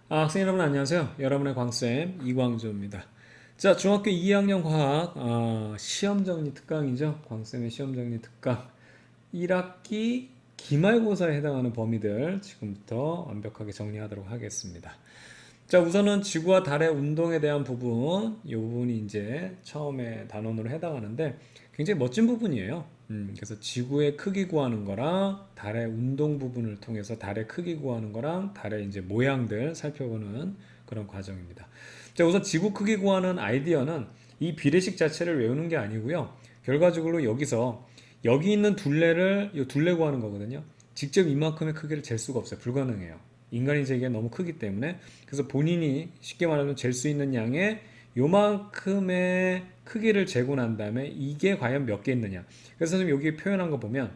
학생 여러분 안녕하세요. 여러분의 광쌤 이광조입니다. 자, 중학교 2학년 과학 시험정리 특강이죠. 광쌤의 시험정리 특강 1학기 기말고사에 해당하는 범위들 지금부터 완벽하게 정리하도록 하겠습니다. 자, 우선은 지구와 달의 운동에 대한 부분, 이 부분이 이제 처음에 단원으로 해당하는데 굉장히 멋진 부분이에요. 그래서 지구의 크기 구하는 거랑 달의 운동 부분을 통해서 달의 크기 구하는 거랑 달의 이제 모양들 살펴보는 그런 과정입니다. 자, 우선 지구 크기 구하는 아이디어는 이 비례식 자체를 외우는 게 아니고요. 결과적으로 여기서 여기 있는 둘레를 이 둘레 구하는 거거든요. 직접 이만큼의 크기를 잴 수가 없어요. 불가능해요. 인간이 재기가 너무 크기 때문에. 그래서 본인이 쉽게 말하면 잴 수 있는 양의 요만큼의 크기를 재고 난 다음에 이게 과연 몇 개 있느냐. 그래서 선생님 여기 표현한 거 보면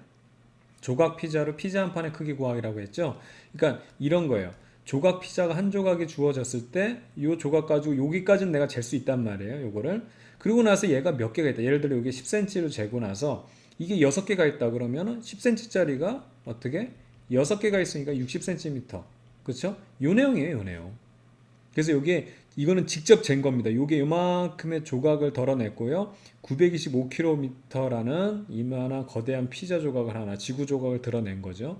조각 피자로 피자 한 판의 크기 구하기라고 했죠. 그러니까 이런 거예요. 조각 피자가 한 조각이 주어졌을 때 이 조각 가지고 여기까지는 내가 잴 수 있단 말이에요. 요거를. 그리고 나서 얘가 몇 개가 있다. 예를 들어 여기 10cm로 재고 나서 이게 6개가 있다 그러면은 10cm짜리가 어떻게 6개가 있으니까 60cm. 그렇죠? 요 내용이에요, 요 내용. 그래서 여기에 이거는 직접 잰 겁니다. 요게 요만큼의 조각을 덜어냈고요. 925km라는 이만한 거대한 피자 조각을 하나, 지구 조각을 드러낸 거죠.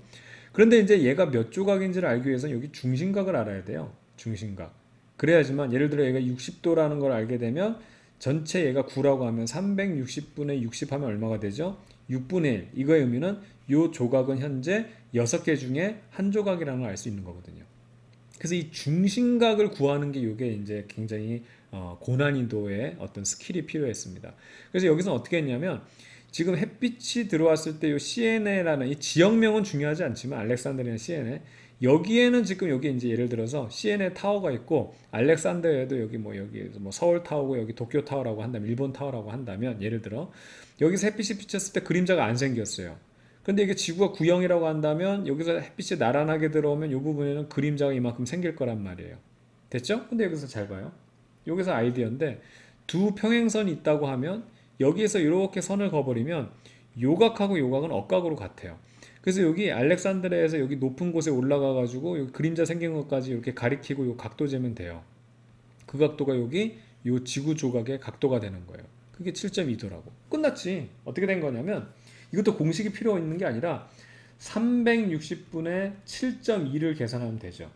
그런데 이제 얘가 몇 조각인지를 알기 위해서는 여기 중심각을 알아야 돼요. 중심각. 그래야지만 예를 들어 얘가 60도라는 걸 알게 되면 전체 얘가 9라고 하면 360분의 60 하면 얼마가 되죠? 6분의 1. 이거의 의미는 이 조각은 현재 6개 중에 한 조각이라는 걸 알 수 있는 거거든요. 그래서 이 중심각을 구하는 게 이게 이제 굉장히 고난이도의 어떤 스킬이 필요했습니다. 그래서 여기서 어떻게 했냐면 지금 햇빛이 들어왔을 때 이 CNA라는 이 지역명은 중요하지 않지만 알렉산드리아 CNA 여기에는 지금 여기 이제 예를 들어서 CNA 타워가 있고 알렉산드리아에도 여기 뭐 서울 타워고 여기 도쿄 타워라고 한다면 일본 타워라고 한다면 예를 들어 여기서 햇빛이 비쳤을 때 그림자가 안 생겼어요. 근데 이게 지구가 구형이라고 한다면 여기서 햇빛이 나란하게 들어오면 이 부분에는 그림자가 이만큼 생길 거란 말이에요. 됐죠? 근데 여기서 잘 봐요. 여기서 아이디어인데 두 평행선이 있다고 하면 여기에서 이렇게 선을 그어버리면 요각하고 요각은 억각으로 같아요. 그래서 여기 알렉산드리아에서 여기 높은 곳에 올라가 가지고 여기 그림자 생긴 것까지 이렇게 가리키고 요 각도 재면 돼요. 그 각도가 여기 요 지구 조각의 각도가 되는 거예요. 그게 7.2도라고. 끝났지. 어떻게 된 거냐면 이것도 공식이 필요 있는 게 아니라 360분의 7.2를 계산하면 되죠.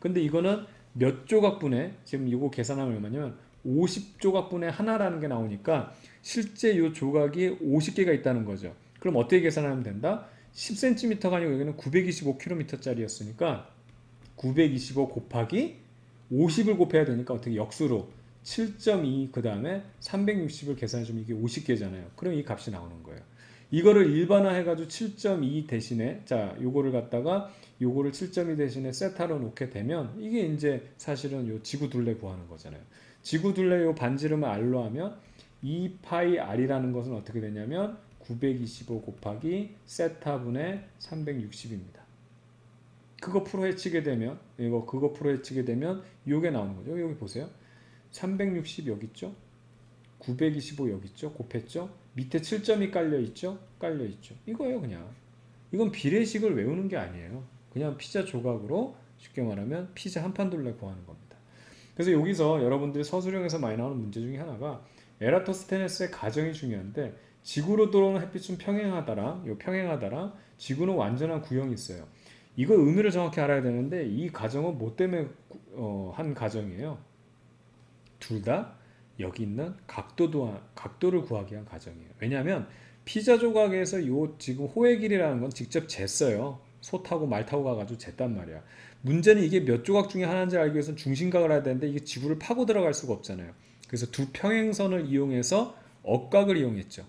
근데 이거는 몇 조각분의 지금 이거 계산하면 얼마냐면 50조각분의 하나라는 게 나오니까 실제 이 조각이 50개가 있다는 거죠. 그럼 어떻게 계산하면 된다? 10cm가 아니고 여기는 925km짜리였으니까 925 곱하기 50을 곱해야 되니까 어떻게 역수로 7.2 그 다음에 360을 계산해주면 이게 50개잖아요. 그럼 이 값이 나오는 거예요. 이거를 일반화 해가지고 7.2 대신에 자 요거를 갖다가 요거를 7.2 대신에 세타로 놓게 되면 이게 이제 사실은 요 지구 둘레 구하는 거잖아요. 지구 둘레 요 반지름을 r로 하면 2파이 r이라는 것은 어떻게 되냐면 925 곱하기 세타분의 360입니다. 그거 프로 해치게 되면 그거 프로 해치게 되면 요게 나오는 거죠. 여기 보세요. 360 여기 있죠. 925 여기 있죠. 곱했죠. 밑에 7점이 깔려 있죠. 깔려 있죠. 이거예요, 그냥. 이건 비례식을 외우는 게 아니에요. 그냥 피자 조각으로 쉽게 말하면 피자 한 판 둘레 구하는 겁니다. 그래서 여기서 여러분들이 서술형에서 많이 나오는 문제 중에 하나가 에라토스테네스의 가정이 중요한데 지구로 들어오는 햇빛은 평행하다랑 요 평행하다랑 지구는 완전한 구형이 있어요. 이거 의미를 정확히 알아야 되는데 이 가정은 뭐 때문에 한 가정이에요? 둘 다 여기 있는 각도를 구하기 위한 가정이에요. 왜냐하면 피자 조각에서 요 지금 호의 길이라는 건 직접 쟀어요. 소 타고 말 타고 가가지고 쟀단 말이야. 문제는 이게 몇 조각 중에 하나인지 알기 위해서는 중심각을 해야 되는데 이게 지구를 파고 들어갈 수가 없잖아요. 그래서 두 평행선을 이용해서 억각을 이용했죠.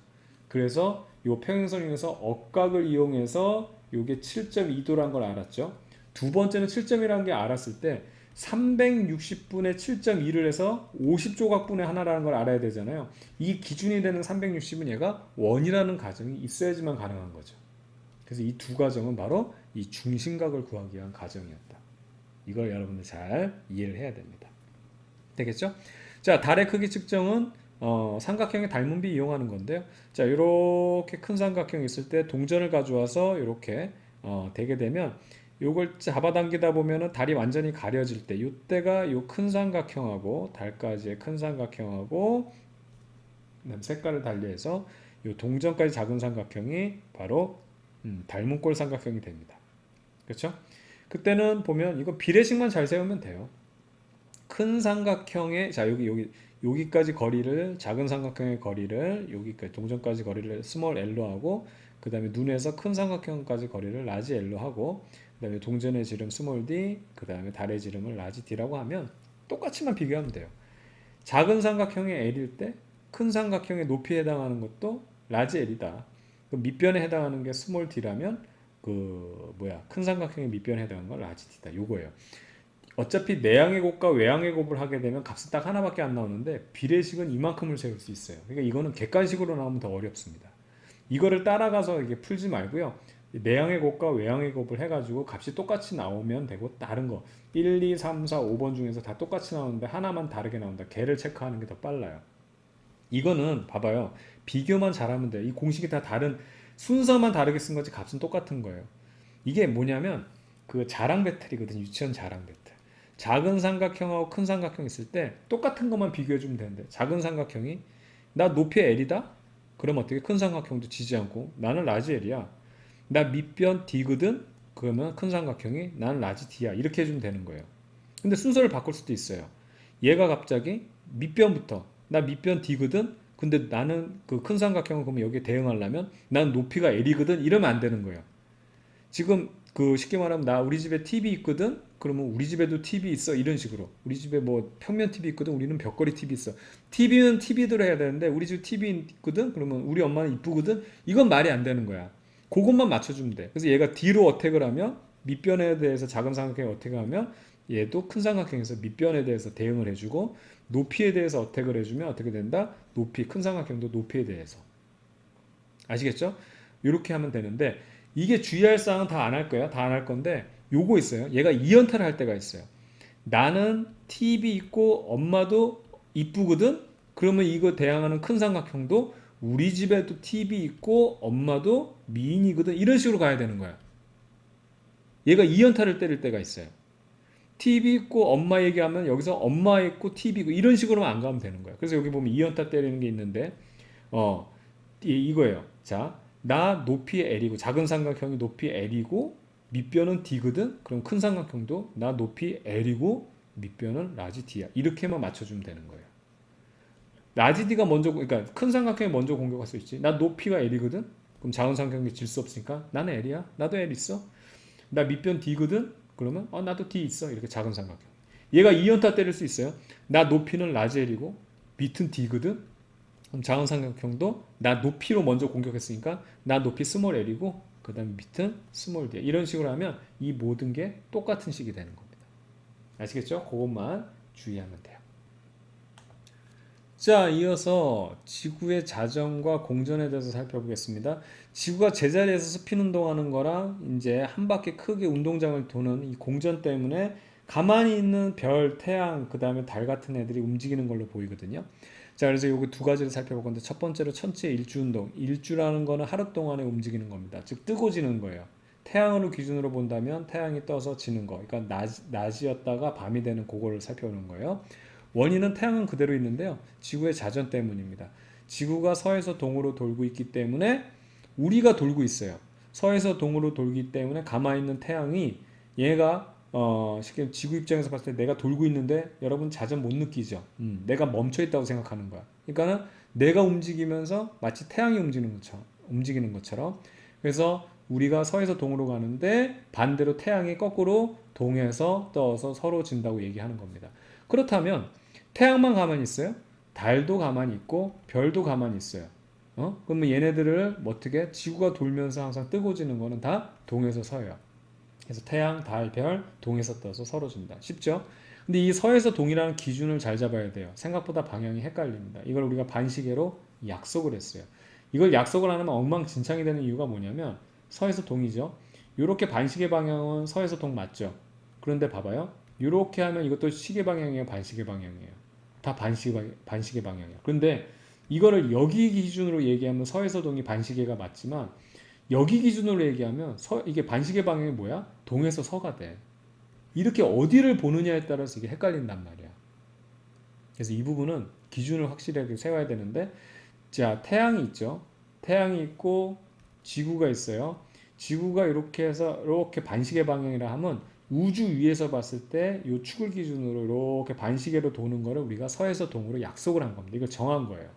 그래서 요 평행선을 이용해서 억각을 이용해서 요게 7.2도란 걸 알았죠. 두 번째는 7점이라는 게 알았을 때 360분의 7.2를 해서 50조각분의 하나라는 걸 알아야 되잖아요. 이 기준이 되는 360은 얘가 원이라는 가정이 있어야지만 가능한 거죠. 그래서 이 두 가정은 바로 이 중심각을 구하기 위한 가정이었다. 이걸 여러분들 잘 이해를 해야 됩니다. 되겠죠? 자, 달의 크기 측정은 삼각형의 닮은비 이용하는 건데요. 자, 이렇게 큰 삼각형이 있을 때 동전을 가져와서 이렇게 되게 되면 요걸 잡아당기다 보면은 달이 완전히 가려질 때, 요때가 요 큰 삼각형하고 달까지의 큰 삼각형하고 그다음 색깔을 달리해서 요 동전까지 작은 삼각형이 바로 닮은꼴 삼각형이 됩니다. 그렇죠? 그때는 보면 이거 비례식만 잘 세우면 돼요. 큰 삼각형의 자 여기까지 거리를 작은 삼각형의 거리를 여기까지 동전까지 거리를 스몰 l로 하고 그 다음에 눈에서 큰 삼각형까지 거리를 라지 l로 하고 그 다음에 동전의 지름 스몰 d 그 다음에 달의 지름을 라지 d라고 하면 똑같이만 비교하면 돼요. 작은 삼각형의 l일 때 큰 삼각형의 높이에 해당하는 것도 라지 l이다. 그 밑변에 해당하는 게 스몰 d라면 큰 삼각형의 밑변에 해당하는 건 라지 d다. 요거예요. 어차피 내향의 곱과 외향의 곱을 하게 되면 값은 딱 하나밖에 안 나오는데 비례식은 이만큼을 세울 수 있어요. 그러니까 이거는 객관식으로 나오면 더 어렵습니다. 이거를 따라가서 이게 풀지 말고요. 내향의 곱과 외향의 곱을 해가지고 값이 똑같이 나오면 되고 다른 거 1, 2, 3, 4, 5번 중에서 다 똑같이 나오는데 하나만 다르게 나온다. 걔를 체크하는 게 더 빨라요. 이거는 봐봐요. 비교만 잘하면 돼요. 이 공식이 다 다른 순서만 다르게 쓴 거지 값은 똑같은 거예요. 이게 뭐냐면 그 자랑 배틀이거든요. 유치원 자랑 배틀. 작은 삼각형하고 큰 삼각형 있을 때 똑같은 것만 비교해 주면 되는데 작은 삼각형이 나 높이 L이다? 그럼 어떻게 큰 삼각형도 지지 않고 나는 라지 L이야. 나 밑변 D거든? 그러면 큰 삼각형이 나는 라지 D야. 이렇게 해주면 되는 거예요. 근데 순서를 바꿀 수도 있어요. 얘가 갑자기 밑변부터 나 밑변 D거든? 근데 나는 그 큰 삼각형은 그러면 여기에 대응하려면 난 높이가 L이거든? 이러면 안 되는 거예요. 지금 그 쉽게 말하면 나 우리 집에 TV 있거든? 그러면 우리 집에도 TV 있어 이런 식으로 우리 집에 뭐 평면 TV 있거든 우리는 벽걸이 TV 있어 TV는 TV대로 해야 되는데 우리 집 TV 있거든 그러면 우리 엄마는 이쁘거든 이건 말이 안 되는 거야 그것만 맞춰주면 돼 그래서 얘가 D로 어택을 하면 밑변에 대해서 작은 삼각형에 어택을 하면 얘도 큰 삼각형에서 밑변에 대해서 대응을 해주고 높이에 대해서 어택을 해주면 어떻게 된다? 높이 큰 삼각형도 높이에 대해서 아시겠죠? 이렇게 하면 되는데 이게 주의할 사항은 다 안 할 거야. 다 안 할 건데 요거 있어요. 얘가 이연타를 할 때가 있어요. 나는 TV 있고 엄마도 이쁘거든? 그러면 이거 대항하는 큰 삼각형도 우리 집에도 TV 있고 엄마도 미인이거든? 이런 식으로 가야 되는 거야. 얘가 이연타를 때릴 때가 있어요. TV 있고 엄마 얘기하면 여기서 엄마 있고 TV 있고 이런 식으로만 안 가면 되는 거야. 그래서 여기 보면 이연타 때리는 게 있는데 이거예요. 자, 나 높이 L이고 작은 삼각형이 높이 L이고 밑변은 D거든? 그럼 큰 삼각형도 나 높이 L이고 밑변은 라지 D야. 이렇게만 맞춰주면 되는 거예요. 라지 D가 먼저 그러니까 큰 삼각형이 먼저 공격할 수 있지. 나 높이가 L이거든? 그럼 작은 삼각형이 질 수 없으니까 나는 L이야. 나도 L 있어. 나 밑변 D거든? 그러면 나도 D 있어. 이렇게 작은 삼각형. 얘가 이연타 때릴 수 있어요. 나 높이는 라지 L이고 밑은 D거든? 그럼 작은 삼각형도 나 높이로 먼저 공격했으니까 나 높이 스몰 l이고 그 다음에 밑은 스몰 d 이런 식으로 하면 이 모든 게 똑같은 식이 되는 겁니다. 아시겠죠? 그것만 주의하면 돼요. 자, 이어서 지구의 자전과 공전에 대해서 살펴보겠습니다. 지구가 제자리에서 스핀 운동하는 거랑 이제 한 바퀴 크게 운동장을 도는 이 공전 때문에 가만히 있는 별, 태양, 그 다음에 달 같은 애들이 움직이는 걸로 보이거든요. 자, 그래서 요거 두 가지를 살펴볼 건데 첫 번째로 천체 일주 운동. 일주라는 거는 하루 동안에 움직이는 겁니다. 즉 뜨고 지는 거예요. 태양으로 기준으로 본다면 태양이 떠서 지는 거. 그러니까 낮이었다가 밤이 되는 그거를 살펴보는 거예요. 원인은 태양은 그대로 있는데요. 지구의 자전 때문입니다. 지구가 서에서 동으로 돌고 있기 때문에 우리가 돌고 있어요. 서에서 동으로 돌기 때문에 가만히 있는 태양이 얘가 쉽게 지구 입장에서 봤을 때 내가 돌고 있는데 여러분 자전 못 느끼죠. 내가 멈춰 있다고 생각하는 거야. 그러니까는 내가 움직이면서 마치 태양이 움직이는 것처럼 그래서 우리가 서에서 동으로 가는데 반대로 태양이 거꾸로 동에서 떠서 서로 진다고 얘기하는 겁니다. 그렇다면 태양만 가만히 있어요? 달도 가만히 있고 별도 가만히 있어요. 그러면 얘네들을 어떻게 지구가 돌면서 항상 뜨고 지는 거는 다 동에서 서예요. 그래서 태양, 달, 별, 동에서 떠서 서로 진다. 쉽죠? 근데 이 서에서 동이라는 기준을 잘 잡아야 돼요. 생각보다 방향이 헷갈립니다. 이걸 우리가 반시계로 약속을 했어요. 이걸 약속을 안 하면 엉망진창이 되는 이유가 뭐냐면 서에서 동이죠. 이렇게 반시계 방향은 서에서 동 맞죠? 그런데 봐봐요. 이렇게 하면 이것도 시계 방향이에요, 반시계 방향이에요. 다 반시계 방향이에요. 그런데 이거를 여기 기준으로 얘기하면 서에서 동이 반시계가 맞지만 여기 기준으로 얘기하면 이게 반시계 방향이 뭐야? 동에서 서가 돼. 이렇게 어디를 보느냐에 따라서 이게 헷갈린단 말이야. 그래서 이 부분은 기준을 확실하게 세워야 되는데, 자, 태양이 있죠. 태양이 있고 지구가 있어요. 지구가 이렇게 해서 이렇게 반시계 방향이라 하면 우주 위에서 봤을 때 이 축을 기준으로 이렇게 반시계로 도는 거를 우리가 서에서 동으로 약속을 한 겁니다. 이걸 정한 거예요.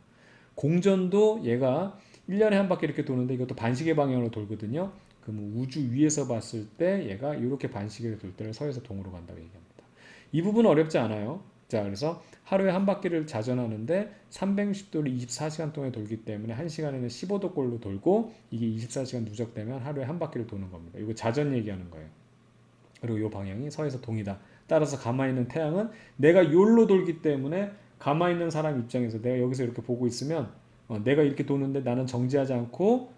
공전도 얘가 1년에 한 바퀴 이렇게 도는데 이것도 반시계 방향으로 돌거든요. 그럼 우주 위에서 봤을 때 얘가 이렇게 반시계로 돌 때를 서에서 동으로 간다고 얘기합니다. 이 부분은 어렵지 않아요. 자, 그래서 하루에 한 바퀴를 자전하는데 360도를 24시간 동안 돌기 때문에 1시간에는 15도꼴로 돌고 이게 24시간 누적되면 하루에 한 바퀴를 도는 겁니다. 이거 자전 얘기하는 거예요. 그리고 이 방향이 서에서 동이다. 따라서 가만히 있는 태양은 내가 요로 돌기 때문에 가만히 있는 사람 입장에서 내가 여기서 이렇게 보고 있으면 내가 이렇게 도는데 나는 정지하지 않고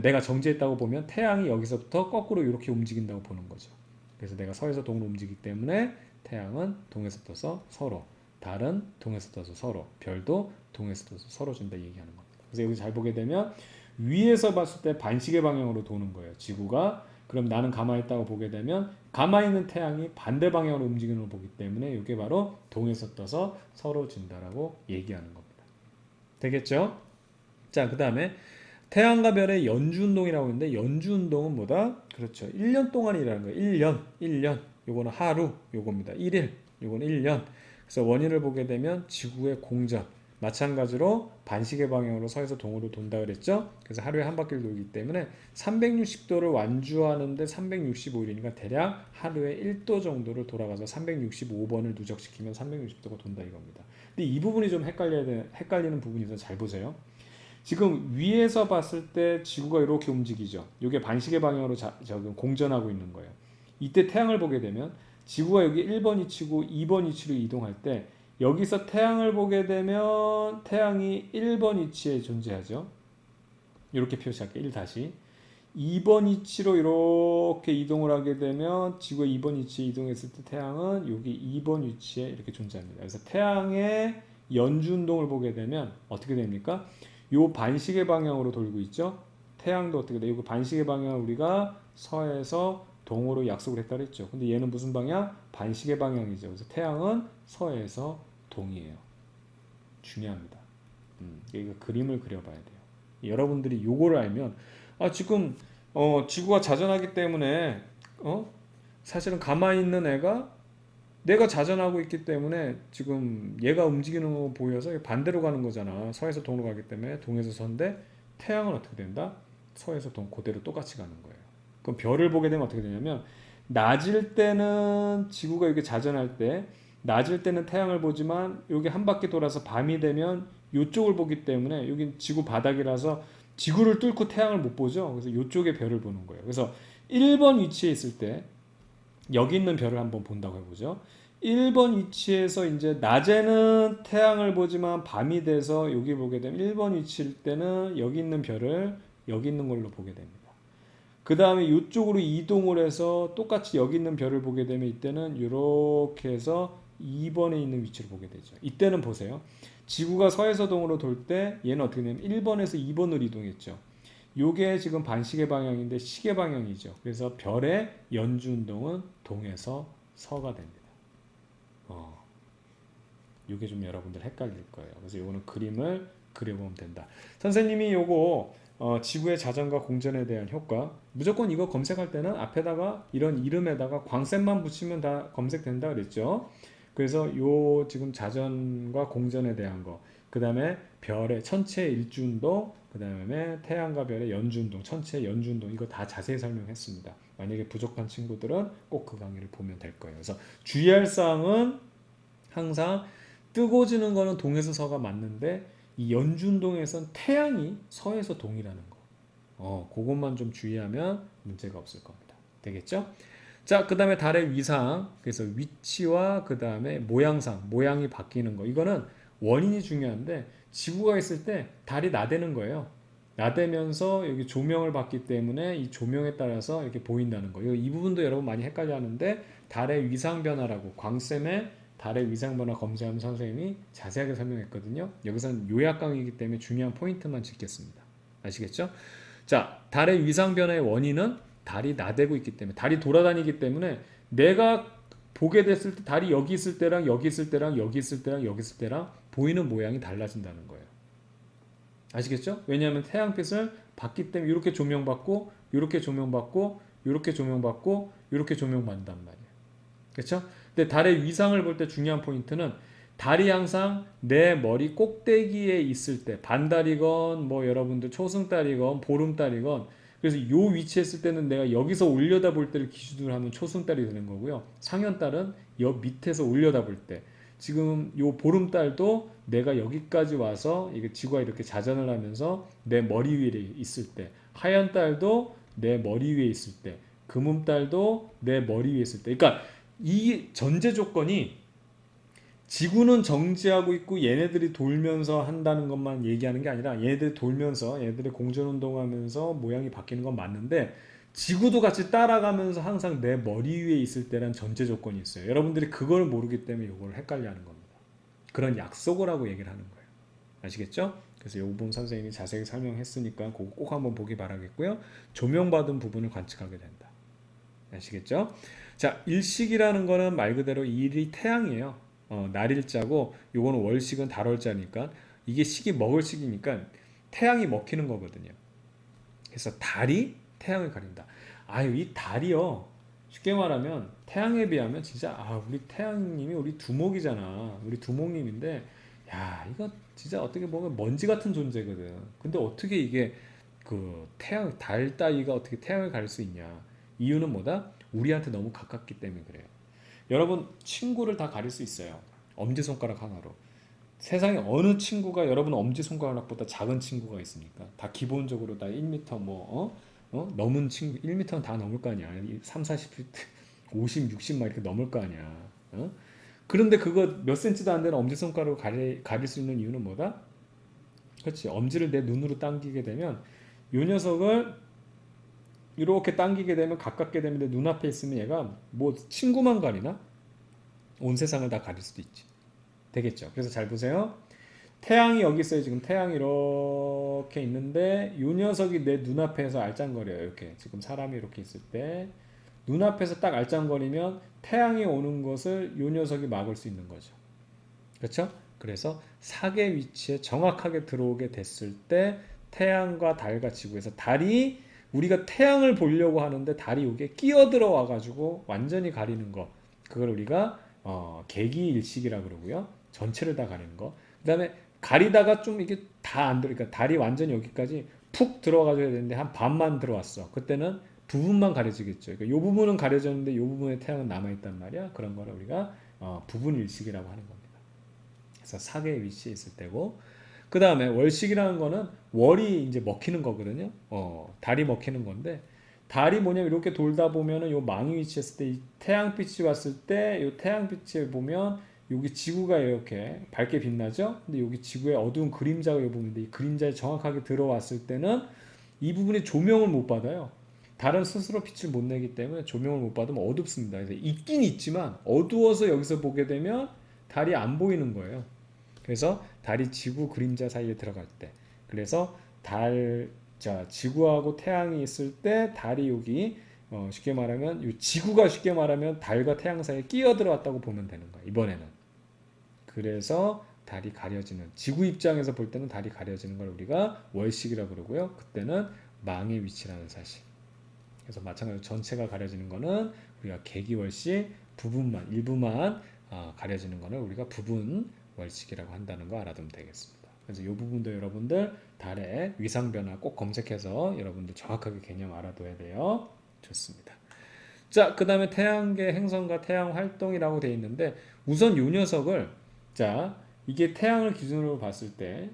내가 정지했다고 보면 태양이 여기서부터 거꾸로 이렇게 움직인다고 보는 거죠. 그래서 내가 서에서 동으로 움직이기 때문에 태양은 동에서 떠서 서로, 달은 동에서 떠서 서로, 별도 동에서 떠서 서로 준다 얘기하는 겁니다. 그래서 여기 잘 보게 되면 위에서 봤을 때 반시계 방향으로 도는 거예요. 지구가. 그럼 나는 가만히 있다고 보게 되면 가만히 있는 태양이 반대 방향으로 움직이는 걸 보기 때문에 이게 바로 동에서 떠서 서로 진다라고 얘기하는 겁니다. 되겠죠? 자, 그 다음에 태양과 별의 연주운동이라고 하는데 연주운동은 뭐다? 그렇죠. 1년 동안이라는 거예요. 1년. 요거는 하루, 요겁니다. 1일, 요거는 1년. 그래서 원인을 보게 되면 지구의 공전. 마찬가지로 반시계 방향으로 서에서 동으로 돈다 그랬죠? 그래서 하루에 한 바퀴를 돌기 때문에 360도를 완주하는데 365일이니까 대략 하루에 1도 정도를 돌아가서 365번을 누적시키면 360도가 돈다 이겁니다. 근데 이 부분이 좀 헷갈리는 부분이 있어서 잘 보세요. 지금 위에서 봤을 때 지구가 이렇게 움직이죠. 이게 반시계 방향으로 공전하고 있는 거예요. 이때 태양을 보게 되면 지구가 여기 1번 위치고 2번 위치로 이동할 때 여기서 태양을 보게 되면 태양이 1번 위치에 존재하죠. 이렇게 표시할게요. 1 다시. 2번 위치로 이렇게 이동을 하게 되면 지구가 2번 위치에 이동했을 때 태양은 여기 2번 위치에 이렇게 존재합니다. 그래서 태양의 연주운동을 보게 되면 어떻게 됩니까? 요 반시계 방향으로 돌고 있죠. 태양도 어떻게 돼요? 이 반시계 방향을 우리가 서에서 동으로 약속을 했다 그랬죠. 근데 얘는 무슨 방향? 반시계 방향이죠. 그래서 태양은 서에서 동이에요. 중요합니다. 이거 그림을 그려봐야 돼요. 여러분들이 요거를 알면 지금 지구가 자전하기 때문에 사실은 가만히 있는 애가 내가 자전하고 있기 때문에 지금 얘가 움직이는 거 보여서 반대로 가는 거잖아. 서에서 동으로 가기 때문에 동에서 서인데 태양은 어떻게 된다? 서에서 동 그대로 똑같이 가는 거예요. 그럼 별을 보게 되면 어떻게 되냐면 낮일 때는 지구가 이렇게 자전할 때 낮일 때는 태양을 보지만 여기 한 바퀴 돌아서 밤이 되면 이쪽을 보기 때문에 여기 지구 바닥이라서 지구를 뚫고 태양을 못 보죠. 그래서 이쪽에 별을 보는 거예요. 그래서 1번 위치에 있을 때 여기 있는 별을 한번 본다고 해보죠. 1번 위치에서 이제 낮에는 태양을 보지만 밤이 돼서 여기 보게 되면 1번 위치일 때는 여기 있는 별을 여기 있는 걸로 보게 됩니다. 그 다음에 이쪽으로 이동을 해서 똑같이 여기 있는 별을 보게 되면 이때는 이렇게 해서 2번에 있는 위치를 보게 되죠. 이때는 보세요. 지구가 서에서 동으로 돌 때 얘는 어떻게 되냐면 1번에서 2번으로 이동했죠. 요게 지금 반시계 방향인데 시계 방향이죠. 그래서 별의 연주운동은 동에서 서가 됩니다. 요게 좀 여러분들 헷갈릴 거예요. 그래서 요거는 그림을 그려보면 된다. 선생님이 요거 지구의 자전과 공전에 대한 효과 무조건 이거 검색할 때는 앞에다가 이런 이름에다가 광센만 붙이면 다 검색된다 그랬죠. 그래서 요 지금 자전과 공전에 대한 거, 그 다음에 별의 천체 일주운동, 그 다음에 태양과 별의 연주운동, 천체 연주운동 이거 다 자세히 설명했습니다. 만약에 부족한 친구들은 꼭 그 강의를 보면 될 거예요. 그래서 주의할 사항은 항상 뜨고 지는 거는 동에서 서가 맞는데 이 연주운동에선 태양이 서에서 동이라는 거. 그것만 좀 주의하면 문제가 없을 겁니다. 되겠죠? 자, 그 다음에 달의 위상, 그래서 위치와 그 다음에 모양상, 모양이 바뀌는 거. 이거는 원인이 중요한데 지구가 있을 때 달이 나대는 거예요. 나대면서 여기 조명을 받기 때문에 이 조명에 따라서 이렇게 보인다는 거예요. 이 부분도 여러분 많이 헷갈려 하는데 달의 위상 변화라고 광쌤의 달의 위상 변화 검사하는 선생님이 자세하게 설명했거든요. 여기서는 요약 강의이기 때문에 중요한 포인트만 짚겠습니다. 아시겠죠? 자, 달의 위상 변화의 원인은 달이 나대고 있기 때문에, 달이 돌아다니기 때문에 내가 보게 됐을 때 달이 여기 있을 때랑 여기 있을 때랑 여기 있을 때랑 여기 있을 때랑 보이는 모양이 달라진다는 거예요. 아시겠죠? 왜냐하면 태양빛을 받기 때문에 이렇게 조명받고 이렇게 조명받고 이렇게 조명받고 이렇게 조명받는단 말이에요. 그렇죠? 근데 달의 위상을 볼 때 중요한 포인트는 달이 항상 내 머리 꼭대기에 있을 때, 반달이건 뭐 여러분들 초승달이건 보름달이건, 그래서 요 위치에 있을 때는 내가 여기서 올려다 볼 때를 기준으로 하면 초승달이 되는 거고요. 상현달은 옆 밑에서 올려다 볼 때, 지금 요 보름달도 내가 여기까지 와서 이게 지구가 이렇게 자전을 하면서 내 머리 위에 있을 때, 하얀달도 내 머리 위에 있을 때, 금음달도 내 머리 위에 있을 때, 그러니까 이 전제 조건이 지구는 정지하고 있고 얘네들이 돌면서 한다는 것만 얘기하는 게 아니라, 얘네들이 돌면서 얘네들이 공전운동하면서 모양이 바뀌는 건 맞는데 지구도 같이 따라가면서 항상 내 머리 위에 있을 때란 전제 조건이 있어요. 여러분들이 그걸 모르기 때문에 이걸 헷갈려하는 겁니다. 그런 약속을 하고 얘기를 하는 거예요. 아시겠죠? 그래서 이 부분 선생님이 자세히 설명했으니까 그거 꼭 한번 보기 바라겠고요. 조명받은 부분을 관측하게 된다. 아시겠죠? 자, 일식이라는 거는 말 그대로 일이 태양이에요. 날일자고 요거는 월식은 달월자니까 이게 식이 먹을 식이니까 태양이 먹히는 거거든요. 그래서 달이 태양을 가린다. 아유, 이 달이요. 쉽게 말하면 태양에 비하면 진짜 우리 태양님이 우리 두목이잖아. 우리 두목님인데 야, 이거 진짜 어떻게 보면 먼지 같은 존재거든. 근데 어떻게 이게 그 태양 달 따위가 어떻게 태양을 가릴 수 있냐? 이유는 뭐다? 우리한테 너무 가깝기 때문에 그래요. 여러분 친구를 다 가릴 수 있어요. 엄지손가락 하나로. 세상에 어느 친구가 여러분 엄지손가락보다 작은 친구가 있습니까? 다 기본적으로 다 1m 넘은 친구 1m는 다 넘을 거 아니야. 3, 40, 50, 60막 이렇게 넘을 거 아니야. 그런데 그거 몇 센치도 안 되는 엄지손가락으로 가릴 수 있는 이유는 뭐다? 그렇지. 엄지를 내 눈으로 당기게 되면 요 녀석을 이렇게 당기게 되면 가깝게 되면 내 눈앞에 있으면 얘가 뭐 친구만 가리나? 온 세상을 다 가릴 수도 있지. 되겠죠. 그래서 잘 보세요. 태양이 여기 있어요. 지금 태양이 이렇게 있는데 이 녀석이 내 눈앞에서 알짱거려요. 이렇게 지금 사람이 이렇게 있을 때 눈앞에서 딱 알짱거리면 태양이 오는 것을 이 녀석이 막을 수 있는 거죠. 그렇죠? 그래서 사계 위치에 정확하게 들어오게 됐을 때 태양과 달과 지구에서 달이 우리가 태양을 보려고 하는데 달이 여기에 끼어들어 와가지고 완전히 가리는 거, 그걸 우리가 개기일식이라 그러고요. 전체를 다 가리는 거. 그다음에 가리다가 좀 이게 다 안 들어, 그러니까 달이 완전히 여기까지 푹 들어가줘야 되는데 한 반만 들어왔어. 그때는 부분만 가려지겠죠. 그러니까 이 부분은 가려졌는데 이 부분에 태양은 남아 있단 말이야. 그런 거를 우리가 부분 일식이라고 하는 겁니다. 그래서 사계의 위치에 있을 때고, 그 다음에 월식이라는 거는 월이 이제 먹히는 거거든요. 달이 먹히는 건데, 달이 뭐냐면 이렇게 돌다 보면은 요 망이 위치했을 때 이 태양빛이 왔을 때 요 태양빛을 보면 여기 지구가 이렇게 밝게 빛나죠. 근데 여기 지구의 어두운 그림자가 여기 보는데 이 그림자에 정확하게 들어왔을 때는 이 부분이 조명을 못 받아요. 달은 스스로 빛을 못 내기 때문에 조명을 못 받으면 어둡습니다. 그래서 있긴 있지만 어두워서 여기서 보게 되면 달이 안 보이는 거예요. 그래서 달이 지구 그림자 사이에 들어갈 때, 그래서 지구하고 태양이 있을 때 달이 여기 쉽게 말하면 지구가 쉽게 말하면 달과 태양 사이에 끼어 들어왔다고 보면 되는 거야, 이번에는. 그래서 달이 가려지는, 지구 입장에서 볼 때는 달이 가려지는 걸 우리가 월식이라고 그러고요. 그때는 망의 위치라는 사실. 그래서 마찬가지로 전체가 가려지는 거는 우리가 개기월식, 부분만 일부만 가려지는 거는 우리가 부분 월식이라고 한다는 거 알아두면 되겠습니다. 그래서 이 부분도 여러분들 달의 위상 변화 꼭 검색해서 여러분들 정확하게 개념 알아둬야 돼요. 좋습니다. 자, 그 다음에 태양계 행성과 태양 활동이라고 되어 있는데, 우선 이 녀석을, 자, 이게 태양을 기준으로 봤을 때,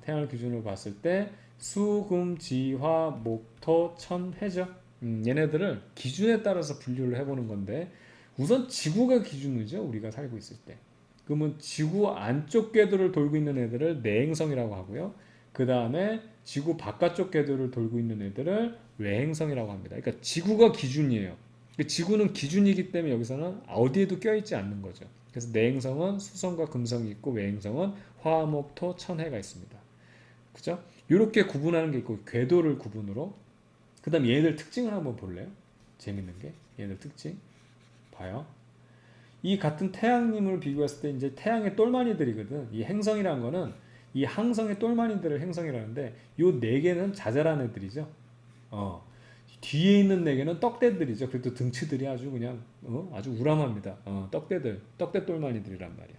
태양을 기준으로 봤을 때 수, 금, 지, 화, 목, 토, 천, 해죠. 얘네들을 기준에 따라서 분류를 해보는 건데, 우선 지구가 기준이죠. 우리가 살고 있을 때. 그러면 지구 안쪽 궤도를 돌고 있는 애들을 내행성이라고 하고요. 그 다음에 지구 바깥쪽 궤도를 돌고 있는 애들을 외행성이라고 합니다. 그러니까 지구가 기준이에요. 지구는 기준이기 때문에 여기서는 어디에도 껴있지 않는 거죠. 그래서 내행성은 수성과 금성이 있고 외행성은 화, 목, 토, 천, 해가 있습니다. 그죠? 이렇게 구분하는 게 있고, 궤도를 구분으로 그 다음 얘네들 특징을 한번 볼래요? 재밌는 게 얘네들 특징 봐요. 이 같은 태양님을 비교했을 때 이제 태양의 똘마니들이거든. 이 행성이라는 거는 이 항성의 똘마니들을 행성이라는데 요 네 개는 자잘한 애들이죠. 뒤에 있는 네 개는 떡대들이죠. 그래도 등치들이 아주 그냥 아주 우람합니다. 떡대들, 떡대 똘마니들이란 말이야.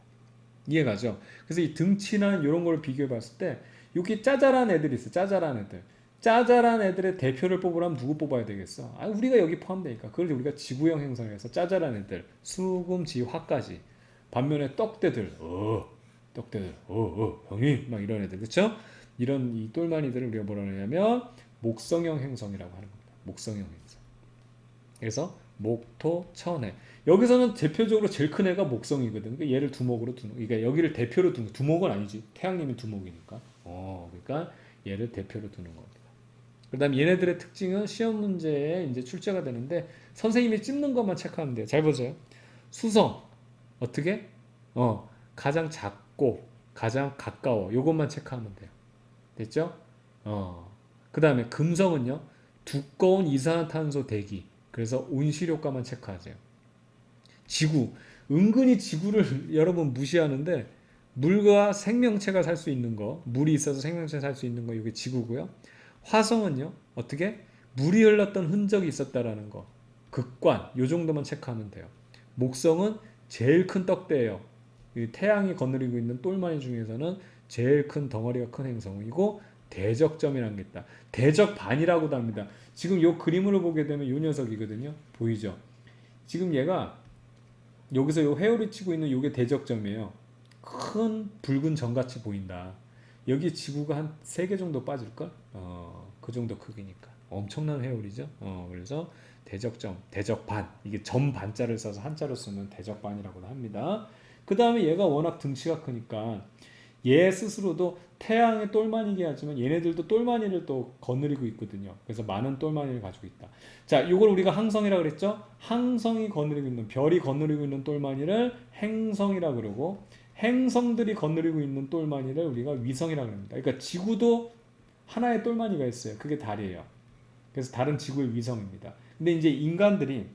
이해가죠? 그래서 이 등치나 이런 걸 비교해 봤을 때 여기 짜잘한 애들이 있어. 짜잘한 애들. 짜잘한 애들의 대표를 뽑으려면 누구 뽑아야 되겠어? 우리가 여기 포함되니까. 그걸 우리가 지구형 행성에서 짜잘한 애들, 수금, 지, 화까지. 반면에 떡대들, 떡대들, 형님, 막 이런 애들, 그쵸? 이런 이 똘마니들을 우리가 뭐라 하냐면 목성형 행성이라고 하는 겁니다. 목성형 행성. 그래서 목토, 천해. 여기서는 대표적으로 제일 큰 애가 목성이거든. 그러니까 얘를 두목으로 두는. 그러니까 여기를 대표로 두는. 두목은 아니지. 태양님이 두목이니까. 그러니까 얘를 대표로 두는 겁니다. 그다음 얘네들의 특징은 시험 문제에 이제 출제가 되는데 선생님이 찝는 것만 체크하면 돼요. 잘 보세요. 수성 어떻게? 가장 작고 가장 가까워. 요것만 체크하면 돼요. 됐죠? 그다음에 금성은요. 두꺼운 이산화탄소 대기. 그래서 온실효과만 체크하세요. 지구. 은근히 지구를 여러분 무시하는데 물과 생명체가 살 수 있는 거, 물이 있어서 생명체가 살 수 있는 거, 이게 지구고요. 화성은요, 어떻게? 물이 흘렀던 흔적이 있었다라는 거. 극관, 요 정도만 체크하면 돼요. 목성은 제일 큰 떡대예요. 태양이 거느리고 있는 똘마니 중에서는 제일 큰 덩어리가 큰 행성이고 대적점이라는 게 있다. 대적반이라고도 합니다. 지금 요 그림으로 보게 되면 요 녀석이거든요. 보이죠? 지금 얘가 여기서 요 회오리 치고 있는 요게 대적점이에요. 큰 붉은 점같이 보인다. 여기 지구가 한 3개 정도 빠질걸? 그 정도 크기니까. 엄청난 회오리죠? 그래서 대적점, 대적반. 이게 점 반자를 써서 한자로 쓰면 대적반이라고도 합니다. 그 다음에 얘가 워낙 등치가 크니까 얘 스스로도 태양의 똘마니긴 하지만 얘네들도 똘마니를 또 거느리고 있거든요. 그래서 많은 똘마니를 가지고 있다. 자, 이걸 우리가 항성이라고 그랬죠? 항성이 거느리고 있는, 별이 거느리고 있는 똘마니를 행성이라고 그러고 행성들이 거느리고 있는 똘마니를 우리가 위성이라고 합니다. 그러니까 지구도 하나의 똘마니가 있어요. 그게 달이에요. 그래서 달은 지구의 위성입니다. 근데 이제 인간들이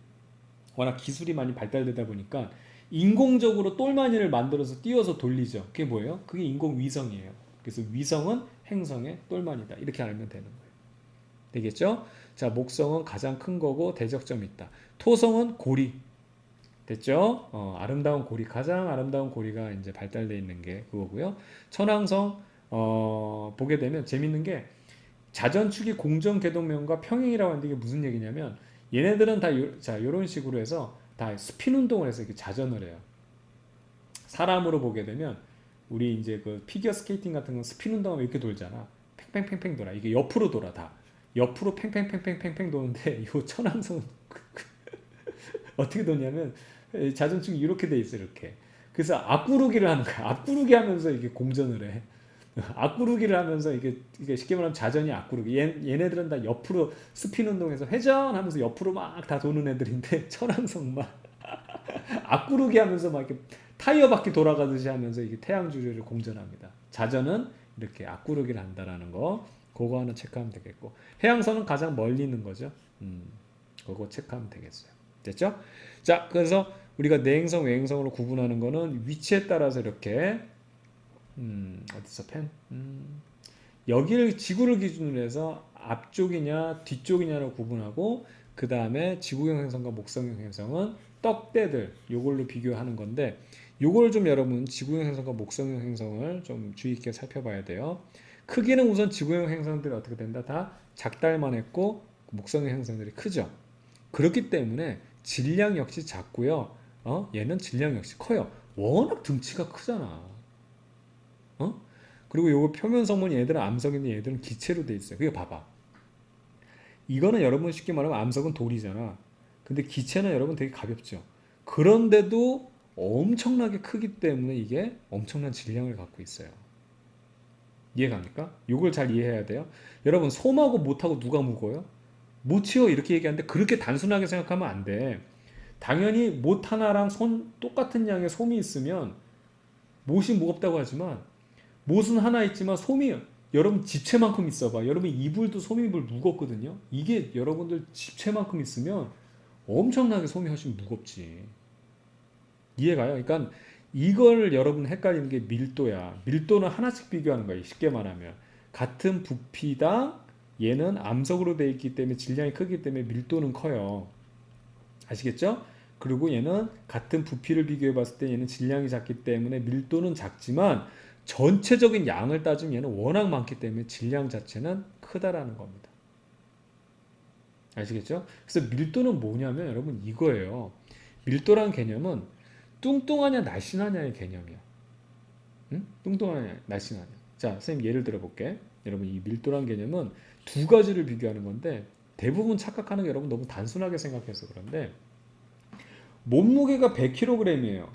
워낙 기술이 많이 발달되다 보니까 인공적으로 똘마니를 만들어서 띄워서 돌리죠. 그게 뭐예요? 그게 인공위성이에요. 그래서 위성은 행성의 똘마니다. 이렇게 알면 되는 거예요. 되겠죠? 자, 목성은 가장 큰 거고 대적점이 있다. 토성은 고리. 됐죠? 아름다운 고리, 가장 아름다운 고리가 이제 발달되어 있는 게 그거고요. 천왕성 보게 되면 재밌는 게 자전축이 공전궤동면과 평행이라고 하는데 이게 무슨 얘기냐면 얘네들은 다 자, 이런 식으로 해서 다 스핀 운동을 해서 이렇게 자전을 해요. 사람으로 보게 되면 우리 이제 그 피겨 스케이팅 같은 건 스핀 운동하면 이렇게 돌잖아. 팽팽팽팽 돌아. 이게 옆으로 돌아 다. 옆으로 팽팽팽팽팽팽 도는데 이 천왕성은 어떻게 도냐면 자전축이 이렇게 돼 있어 이렇게. 그래서 앞구르기를 하는 거야. 앞구르기 하면서 이게 공전을 해. 앞구르기를 하면서 이게 쉽게 말하면 자전이 앞구르기. 얘네들은 다 옆으로 스핀 운동해서 회전하면서 옆으로 막 다 도는 애들인데 천왕성만 앞구르기 하면서 막 이렇게 타이어 바퀴 돌아가듯이 하면서 이게 태양 주류를 공전합니다. 자전은 이렇게 앞구르기를 한다라는 거. 그거 하나 체크하면 되겠고. 해양선은 가장 멀리 있는 거죠. 그거 체크하면 되겠어요. 됐죠? 자, 그래서 우리가 내행성, 외행성으로 구분하는 거는 위치에 따라서 이렇게 어디서 펜? 여기를 지구를 기준으로 해서 앞쪽이냐 뒤쪽이냐로 구분하고 그 다음에 지구형 행성과 목성형 행성은 떡대들 요걸로 비교하는 건데 요걸 좀 여러분 지구형 행성과 목성형 행성을 좀 주의 있게 살펴봐야 돼요. 크기는 우선 지구형 행성들이 어떻게 된다? 다 작달만 했고 목성형 행성들이 크죠. 그렇기 때문에 질량 역시 작고요. 얘는 질량 역시 커요. 워낙 등치가 크잖아. 그리고 요거 표면 성분이 얘들은 암석인데 얘들은 기체로 돼 있어요. 그게 봐봐. 이거는 여러분 쉽게 말하면 암석은 돌이잖아. 근데 기체는 여러분 되게 가볍죠. 그런데도 엄청나게 크기 때문에 이게 엄청난 질량을 갖고 있어요. 이해갑니까? 이걸 잘 이해해야 돼요. 여러분 솜하고 못하고 누가 무거워요? 못이요 이렇게 얘기하는데 그렇게 단순하게 생각하면 안 돼. 당연히 못 하나랑 손 똑같은 양의 솜이 있으면 못이 무겁다고 하지만 못은 하나 있지만 솜이 여러분 집채만큼 있어봐. 여러분 이불도 소미불 무겁거든요. 이게 여러분들 집채만큼 있으면 엄청나게 소미 훨씬 무겁지. 이해가요? 그러니까 이걸 여러분 헷갈리는 게 밀도야. 밀도는 하나씩 비교하는 거예요. 쉽게 말하면 같은 부피당 얘는 암석으로 되어 있기 때문에 질량이 크기 때문에 밀도는 커요. 아시겠죠? 그리고 얘는 같은 부피를 비교해 봤을 때 얘는 질량이 작기 때문에 밀도는 작지만 전체적인 양을 따지면 얘는 워낙 많기 때문에 질량 자체는 크다라는 겁니다. 아시겠죠? 그래서 밀도는 뭐냐면 여러분 이거예요. 밀도란 개념은 뚱뚱하냐 날씬하냐의 개념이야. 응? 뚱뚱하냐 날씬하냐. 자, 선생님 예를 들어 볼게. 여러분 이 밀도란 개념은 두 가지를 비교하는 건데 대부분 착각하는 게 여러분 너무 단순하게 생각해서 그런데 몸무게가 100kg이에요.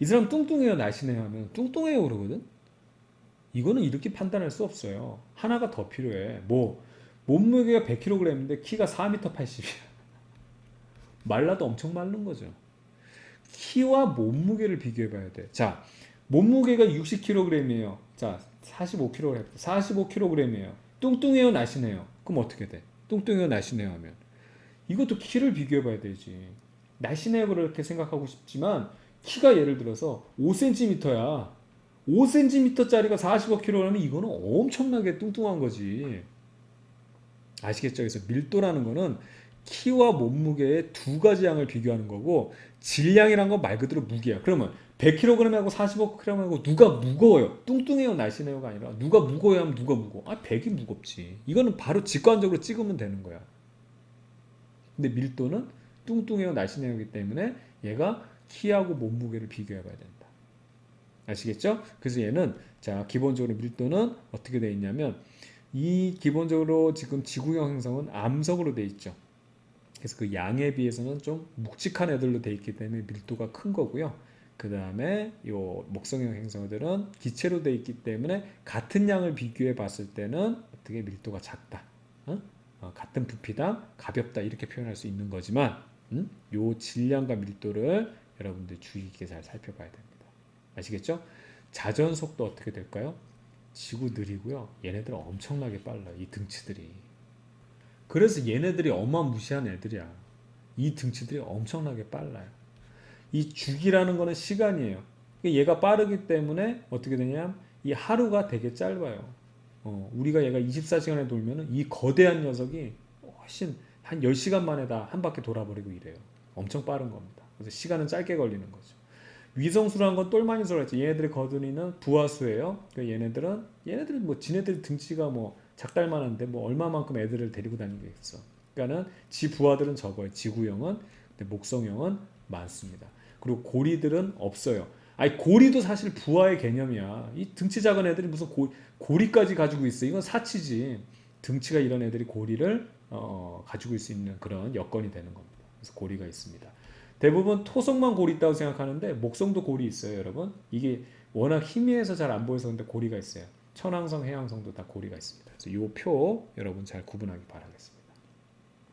이 사람 뚱뚱해요 날씬해요 하면 뚱뚱해요 그러거든. 이거는 이렇게 판단할 수 없어요. 하나가 더 필요해. 뭐 몸무게가 100kg인데 키가 4m 80이야. 말라도 엄청 마른 거죠. 키와 몸무게를 비교해 봐야 돼. 자, 몸무게가 60kg이에요. 자, 45kg, 45kg이에요. 뚱뚱해요, 날씬해요. 그럼 어떻게 돼? 뚱뚱해요, 날씬해요 하면 이것도 키를 비교해 봐야 되지. 날씬해요 그렇게 생각하고 싶지만 키가 예를 들어서 5cm야. 5cm짜리가 45kg라면 이거는 엄청나게 뚱뚱한 거지. 아시겠죠? 그래서 밀도라는 거는 키와 몸무게의 두 가지 양을 비교하는 거고 질량이란 건 말 그대로 무게야. 그러면 100kg하고 45kg하고 누가 무거워요? 뚱뚱해요, 날씬해요가 아니라 누가 무거워야 하면 누가 무거워? 아, 100이 무겁지. 이거는 바로 직관적으로 찍으면 되는 거야. 근데 밀도는 뚱뚱해요, 날씬해요이기 때문에 얘가 키하고 몸무게를 비교해 봐야 된다. 아시겠죠? 그래서 얘는 자, 기본적으로 밀도는 어떻게 되어 있냐면 이 기본적으로 지금 지구형 행성은 암석으로 되어 있죠. 그래서 그 양에 비해서는 좀 묵직한 애들로 되어 있기 때문에 밀도가 큰 거고요. 그 다음에 요 목성형 행성들은 기체로 되어 있기 때문에 같은 양을 비교해 봤을 때는 어떻게 밀도가 작다. 어? 같은 부피당 가볍다 이렇게 표현할 수 있는 거지만 요 질량과 밀도를 여러분들 주의 깊게 잘 살펴봐야 됩니다. 아시겠죠? 자전 속도 어떻게 될까요? 지구 느리고요. 얘네들 엄청나게 빨라요. 이 등치들이. 그래서 얘네들이 어마무시한 애들이야. 이 등치들이 엄청나게 빨라요. 이 주기라는 거는 시간이에요. 얘가 빠르기 때문에 어떻게 되냐면 이 하루가 되게 짧아요. 우리가 얘가 24시간에 돌면은 이 거대한 녀석이 훨씬 한 10시간 만에 다 한 바퀴 돌아버리고 이래요. 엄청 빠른 겁니다. 그래서 시간은 짧게 걸리는 거죠. 위성수라는 건 똘마니수라고 했죠. 얘네들의 거둔이는 부하수예요. 얘네들은 뭐 지네들 등치가 뭐 작달만한데 뭐 얼마만큼 애들을 데리고 다니겠어. 그러니까는 지 부하들은 적어요. 지구형은. 근데 목성형은 많습니다. 그리고 고리들은 없어요. 아니 고리도 사실 부하의 개념이야. 이 등치 작은 애들이 무슨 고리까지 가지고 있어. 이건 사치지. 등치가 이런 애들이 고리를 가지고 있을 수 있는 그런 여건이 되는 겁니다. 그래서 고리가 있습니다. 대부분 토성만 골이 있다고 생각하는데 목성도 골이 있어요, 여러분. 이게 워낙 희미해서 잘 안 보여서 근데 골이가 있어요. 천왕성, 해왕성도 다 골이가 있습니다. 그래서 이 표 여러분 잘 구분하기 바라겠습니다.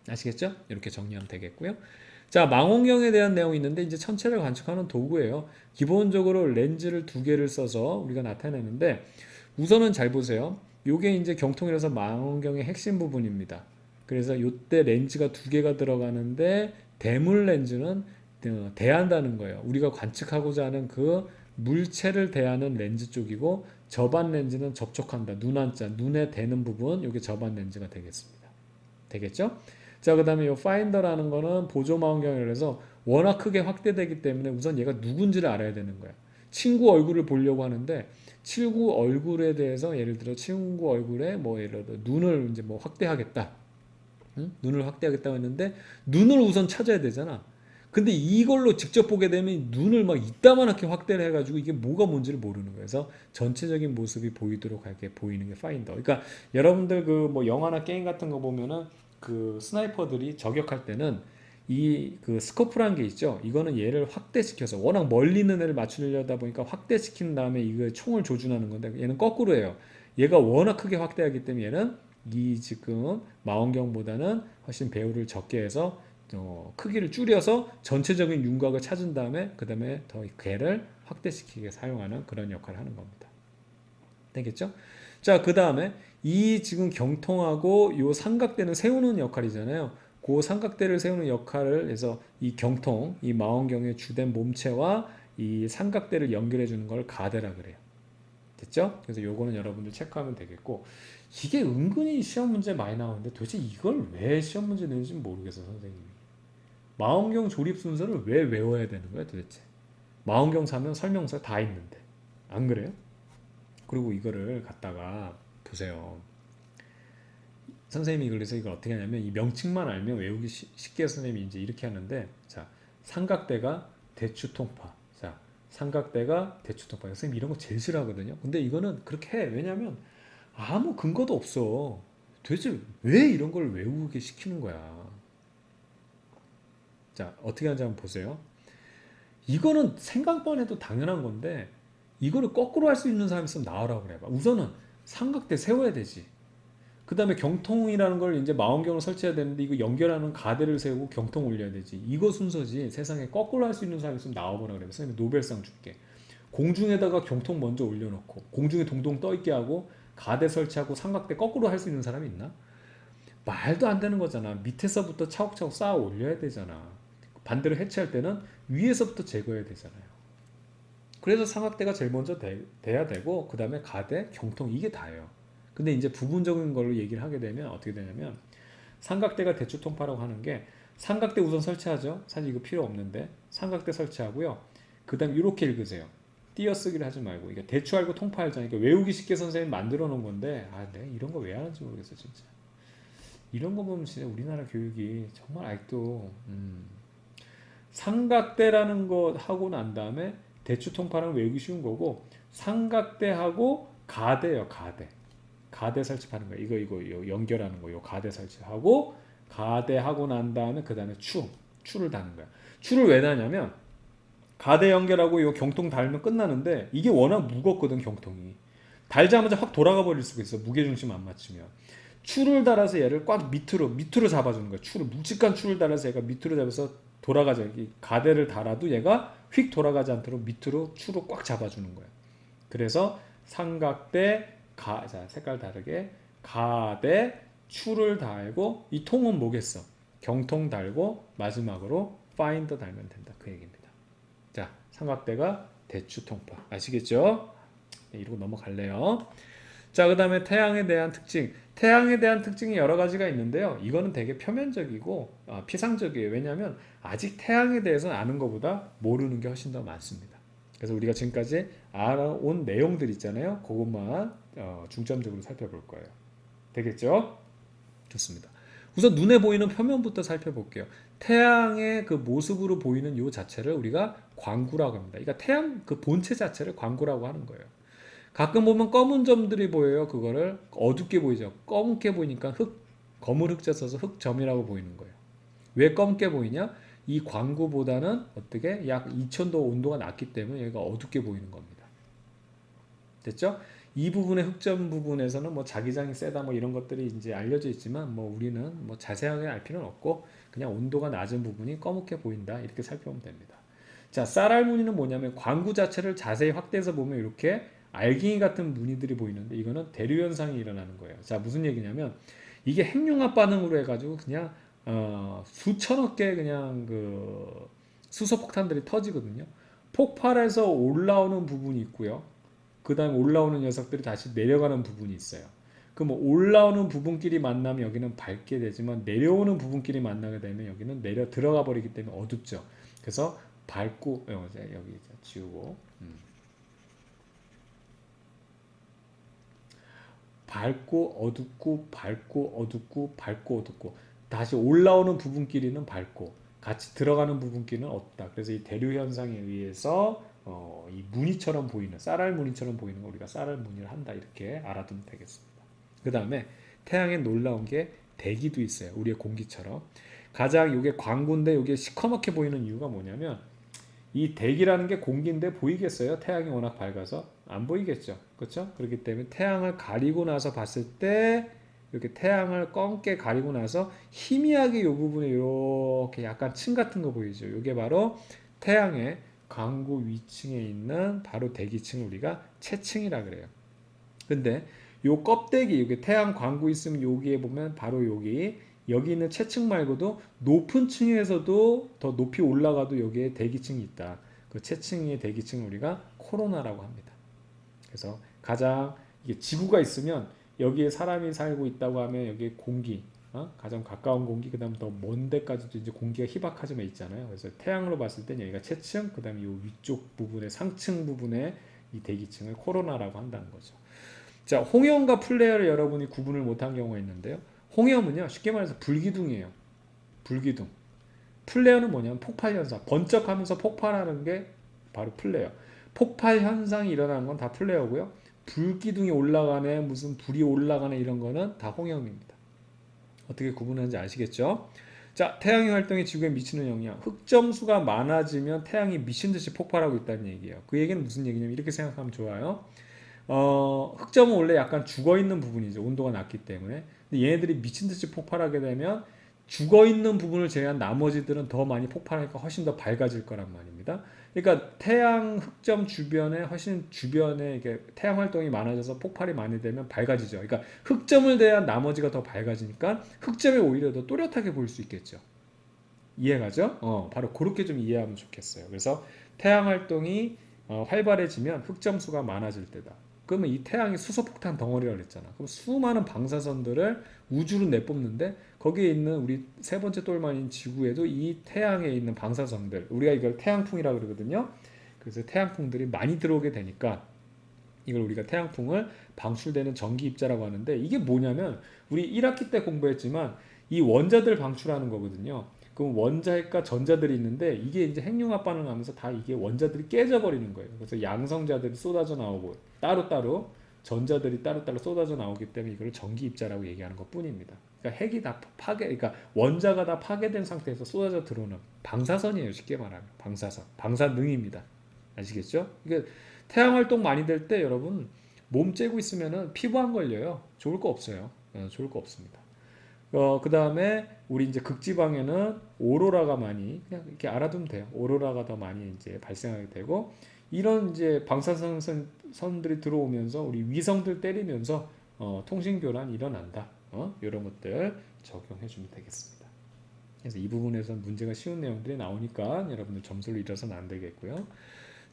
아시겠죠? 이렇게 정리하면 되겠고요. 자, 망원경에 대한 내용이 있는데 이제 천체를 관측하는 도구예요. 기본적으로 렌즈를 두 개를 써서 우리가 나타내는데 우선은 잘 보세요. 요게 이제 경통이라서 망원경의 핵심 부분입니다. 그래서 이때 렌즈가 두 개가 들어가는데 대물 렌즈는 대한다는 거예요. 우리가 관측하고자 하는 그 물체를 대하는 렌즈 쪽이고 접안 렌즈는 접촉한다. 눈한자, 눈에 대는 부분, 이게 접안 렌즈가 되겠습니다. 되겠죠? 자, 그 다음에 이 파인더라는 거는 보조 망원경이라 해서 워낙 크게 확대되기 때문에 우선 얘가 누군지를 알아야 되는 거야. 친구 얼굴을 보려고 하는데 친구 얼굴에 대해서 예를 들어 친구 얼굴에 뭐 예를 들어 눈을 이제 뭐 확대하겠다. 응? 눈을 확대하겠다고 했는데 눈을 우선 찾아야 되잖아. 근데 이걸로 직접 보게 되면 눈을 막 이따만하게 확대를 해가지고 이게 뭐가 뭔지를 모르는 거예요. 그래서 전체적인 모습이 보이도록 이렇게 보이는 게 파인더. 그러니까 여러분들 그 뭐 영화나 게임 같은 거 보면은 그 스나이퍼들이 저격할 때는 이 그 스코프라는 게 있죠. 이거는 얘를 확대시켜서 워낙 멀리 있는 애를 맞추려다 보니까 확대시킨 다음에 이거 총을 조준하는 건데 얘는 거꾸로 해요. 얘가 워낙 크게 확대하기 때문에 얘는 이 지금 망원경보다는 훨씬 배율을 적게 해서 크기를 줄여서 전체적인 윤곽을 찾은 다음에 그 다음에 더 걔를 확대시키게 사용하는 그런 역할을 하는 겁니다. 되겠죠? 자, 그 다음에 이 지금 경통하고 요 삼각대는 세우는 역할이잖아요. 그 삼각대를 세우는 역할을 해서 이 경통, 이 망원경의 주된 몸체와 이 삼각대를 연결해 주는 걸 가대라 그래요. 됐죠? 그래서 요거는 여러분들 체크하면 되겠고, 이게 은근히 시험 문제 많이 나오는데 도대체 이걸 왜 시험 문제 내는지 모르겠어, 선생님이. 망원경 조립 순서를 왜 외워야 되는 거야 도대체? 망원경 사면 설명서 다 있는데, 안 그래요? 그리고 이거를 갖다가 보세요. 선생님이 그래서 이걸 어떻게 하냐면 이 명칭만 알면 외우기 쉽게 선생님이 이제 이렇게 하는데, 자, 삼각대가 대추통파. 자, 삼각대가 대추통파. 선생님 이런 거 제일 싫어하거든요. 근데 이거는 그렇게 해. 왜냐면 아무 근거도 없어. 도대체 왜 이런 걸 외우게 시키는 거야. 자, 어떻게 하는지 한번 보세요. 이거는 생각만 해도 당연한 건데 이거를 거꾸로 할 수 있는 사람이 있으면 나와라 그래봐. 우선은 삼각대 세워야 되지. 그 다음에 경통이라는 걸 이제 망원경을 설치해야 되는데 이거 연결하는 가대를 세우고 경통 올려야 되지. 이거 순서지. 세상에 거꾸로 할 수 있는 사람이 있으면 나와보라 그래. 선생님 노벨상 줄게. 공중에다가 경통 먼저 올려놓고 공중에 동동 떠있게 하고 가대 설치하고 삼각대 거꾸로 할 수 있는 사람이 있나? 말도 안 되는 거잖아. 밑에서부터 차곡차곡 쌓아 올려야 되잖아. 반대로 해체할 때는 위에서부터 제거해야 되잖아요. 그래서 삼각대가 제일 먼저 돼야 되고 그 다음에 가대, 경통 이게 다예요. 근데 이제 부분적인 걸로 얘기를 하게 되면 어떻게 되냐면 삼각대가 대추통파라고 하는 게 삼각대 우선 설치하죠. 사실 이거 필요 없는데 삼각대 설치하고요. 그 다음 이렇게 읽으세요. 띄어쓰기를 하지 말고 이게 대추 알고 통파 알잖아요. 그러니까 외우기 쉽게 선생님 만들어 놓은 건데 내가 이런 거 왜 하는지 모르겠어 진짜. 이런 거 보면 진짜 우리나라 교육이 정말 아직도 삼각대라는 거 하고 난 다음에 대추 통파는 외우기 쉬운 거고 삼각대하고 가대요 가대. 가대 설치하는 거예요. 이거 연결하는 거, 요 가대 설치하고 가대하고 난 다음에 그 다음에 추를 다는 거야. 추를 왜 다냐면 가대 연결하고 요 경통 달면 끝나는데 이게 워낙 무겁거든 경통이. 달자마자 확 돌아가 버릴 수가 있어. 무게중심 안 맞추면. 추를 달아서 얘를 꽉 밑으로 잡아주는 거야. 추를 묵직한 추를 달아서 얘가 밑으로 잡아서 돌아가자. 가대를 달아도 얘가 휙 돌아가지 않도록 밑으로 추로 꽉 잡아주는 거야. 그래서 삼각대 자, 색깔 다르게 가대 추를 달고 이 통은 뭐겠어? 경통 달고 마지막으로 find 달면 된다. 그 얘기입니다. 자, 삼각대가 대추 통파. 아시겠죠? 네, 이러고 넘어갈래요. 자, 그 다음에 태양에 대한 특징. 태양에 대한 특징이 여러 가지가 있는데요. 이거는 되게 표면적이고 피상적이에요. 왜냐하면 아직 태양에 대해서는 아는 것보다 모르는 게 훨씬 더 많습니다. 그래서 우리가 지금까지 알아온 내용들 있잖아요. 그것만 중점적으로 살펴볼 거예요. 되겠죠? 좋습니다. 우선 눈에 보이는 표면부터 살펴볼게요. 태양의 그 모습으로 보이는 요 자체를 우리가 광구라고 합니다. 그러니까 태양 그 본체 자체를 광구라고 하는 거예요. 가끔 보면 검은 점들이 보여요. 그거를 어둡게 보이죠. 검게 보이니까 검은 흑자 써서 흑점이라고 보이는 거예요. 왜 검게 보이냐? 이 광구보다는 어떻게 약 2000도 온도가 낮기 때문에 얘가 어둡게 보이는 겁니다. 됐죠? 이 부분의 흑점 부분에서는 뭐 자기장이 세다 뭐 이런 것들이 이제 알려져 있지만 뭐 우리는 뭐 자세하게 알 필요는 없고 그냥 온도가 낮은 부분이 검게 보인다 이렇게 살펴보면 됩니다. 자, 쌀알 무늬는 뭐냐면 광구 자체를 자세히 확대해서 보면 이렇게 알갱이 같은 무늬들이 보이는데 이거는 대류 현상이 일어나는 거예요. 자, 무슨 얘기냐면 이게 핵융합 반응으로 해가지고 그냥 수천억 개 그냥 그 수소폭탄들이 터지거든요. 폭발해서 올라오는 부분이 있고요. 그 다음에 올라오는 녀석들이 다시 내려가는 부분이 있어요. 그 뭐 올라오는 부분끼리 만나면 여기는 밝게 되지만 내려오는 부분끼리 만나게 되면 여기는 내려 들어가 버리기 때문에 어둡죠. 그래서 밝고 여기 지우고 밝고 어둡고 밝고 어둡고 밝고 어둡고 다시 올라오는 부분끼리는 밝고 같이 들어가는 부분끼리는 어둡다. 그래서 이 대류 현상에 의해서 이 무늬처럼 보이는 쌀알 무늬처럼 보이는 거 우리가 쌀알 무늬를 한다 이렇게 알아두면 되겠습니다. 그 다음에 태양에 놀라운 게 대기도 있어요. 우리의 공기처럼 가장 이게 광구인데 이게 시커멓게 보이는 이유가 뭐냐면 이 대기라는 게 공기인데 보이겠어요? 태양이 워낙 밝아서 안 보이겠죠. 그렇죠? 그렇기 때문에 태양을 가리고 나서 봤을 때 이렇게 태양을 검게 가리고 나서 희미하게 이 부분에 이렇게 약간 층 같은 거 보이죠. 이게 바로 태양의 광구 위층에 있는 바로 대기층을 우리가 채층이라 그래요. 근데 요 껍데기, 여기 태양 광구 있으면 여기에 보면 바로 여기 있는 채층 말고도 높은 층에서도 더 높이 올라가도 여기에 대기층이 있다. 그 채층의 대기층을 우리가 코로나라고 합니다. 그래서 가장 이게 지구가 있으면 여기에 사람이 살고 있다고 하면 여기에 공기, 가장 가까운 공기, 그 다음 더 먼 데까지도 이제 공기가 희박하지만 있잖아요. 그래서 태양으로 봤을 땐 여기가 채층, 그 다음에 이 위쪽 부분에 상층 부분에 이 대기층을 코로나라고 한다는 거죠. 자, 홍염과 플레어를 여러분이 구분을 못한 경우가 있는데요. 홍염은요, 쉽게 말해서 불기둥이에요. 불기둥. 플레어는 뭐냐면 폭발 현상. 번쩍하면서 폭발하는 게 바로 플레어. 폭발 현상이 일어나는 건 다 플레어고요. 불기둥이 올라가네, 무슨 불이 올라가네 이런 거는 다 홍염입니다. 어떻게 구분하는지 아시겠죠? 자, 태양의 활동이 지구에 미치는 영향. 흑점수가 많아지면 태양이 미친 듯이 폭발하고 있다는 얘기예요. 그 얘기는 무슨 얘기냐면 이렇게 생각하면 좋아요. 흑점은 원래 약간 죽어있는 부분이죠. 온도가 낮기 때문에. 근데 얘네들이 미친 듯이 폭발하게 되면 죽어있는 부분을 제외한 나머지들은 더 많이 폭발하니까 훨씬 더 밝아질 거란 말입니다. 그러니까 태양 흑점 주변에 훨씬 주변에 이게 태양 활동이 많아져서 폭발이 많이 되면 밝아지죠. 그러니까 흑점을 대한 나머지가 더 밝아지니까 흑점이 오히려 더 또렷하게 보일 수 있겠죠. 이해가죠? 바로 그렇게 좀 이해하면 좋겠어요. 그래서 태양 활동이 활발해지면 흑점수가 많아질 때다. 그러면 이 태양이 수소폭탄 덩어리라고 그랬잖아. 그럼 수많은 방사선들을 우주로 내뿜는데 거기에 있는 우리 세 번째 똘마니인 지구에도 이 태양에 있는 방사선들, 우리가 이걸 태양풍이라고 그러거든요. 그래서 태양풍들이 많이 들어오게 되니까 이걸 우리가 태양풍을 방출되는 전기 입자라고 하는데 이게 뭐냐면 우리 1학기 때 공부했지만 이 원자들 방출하는 거거든요. 그럼 원자핵과 전자들이 있는데 이게 이제 핵융합 반응하면서 다 이게 원자들이 깨져버리는 거예요. 그래서 양성자들이 쏟아져 나오고 따로따로 전자들이 따로따로 쏟아져 나오기 때문에 이걸 전기 입자라고 얘기하는 것뿐입니다. 그러니까 핵이 다 그러니까 원자가 다 파괴된 상태에서 쏟아져 들어오는 방사선이에요. 쉽게 말하면 방사선, 방사능입니다. 아시겠죠? 그러니까 태양 활동 많이 될 때 여러분 몸 째고 있으면은 피부암 걸려요. 좋을 거 없어요. 좋을 거 없습니다. 그 다음에 우리 이제 극지방에는 오로라가 많이 그냥 이렇게 알아두면 돼요. 오로라가 더 많이 이제 발생하게 되고 이런 이제 방사선들이 들어오면서 우리 위성들 때리면서 통신 교란이 일어난다. 이런 것들 적용해 주면 되겠습니다. 그래서 이 부분에서 문제가 쉬운 내용들이 나오니까 여러분들 점수를 잃어서는 안 되겠고요.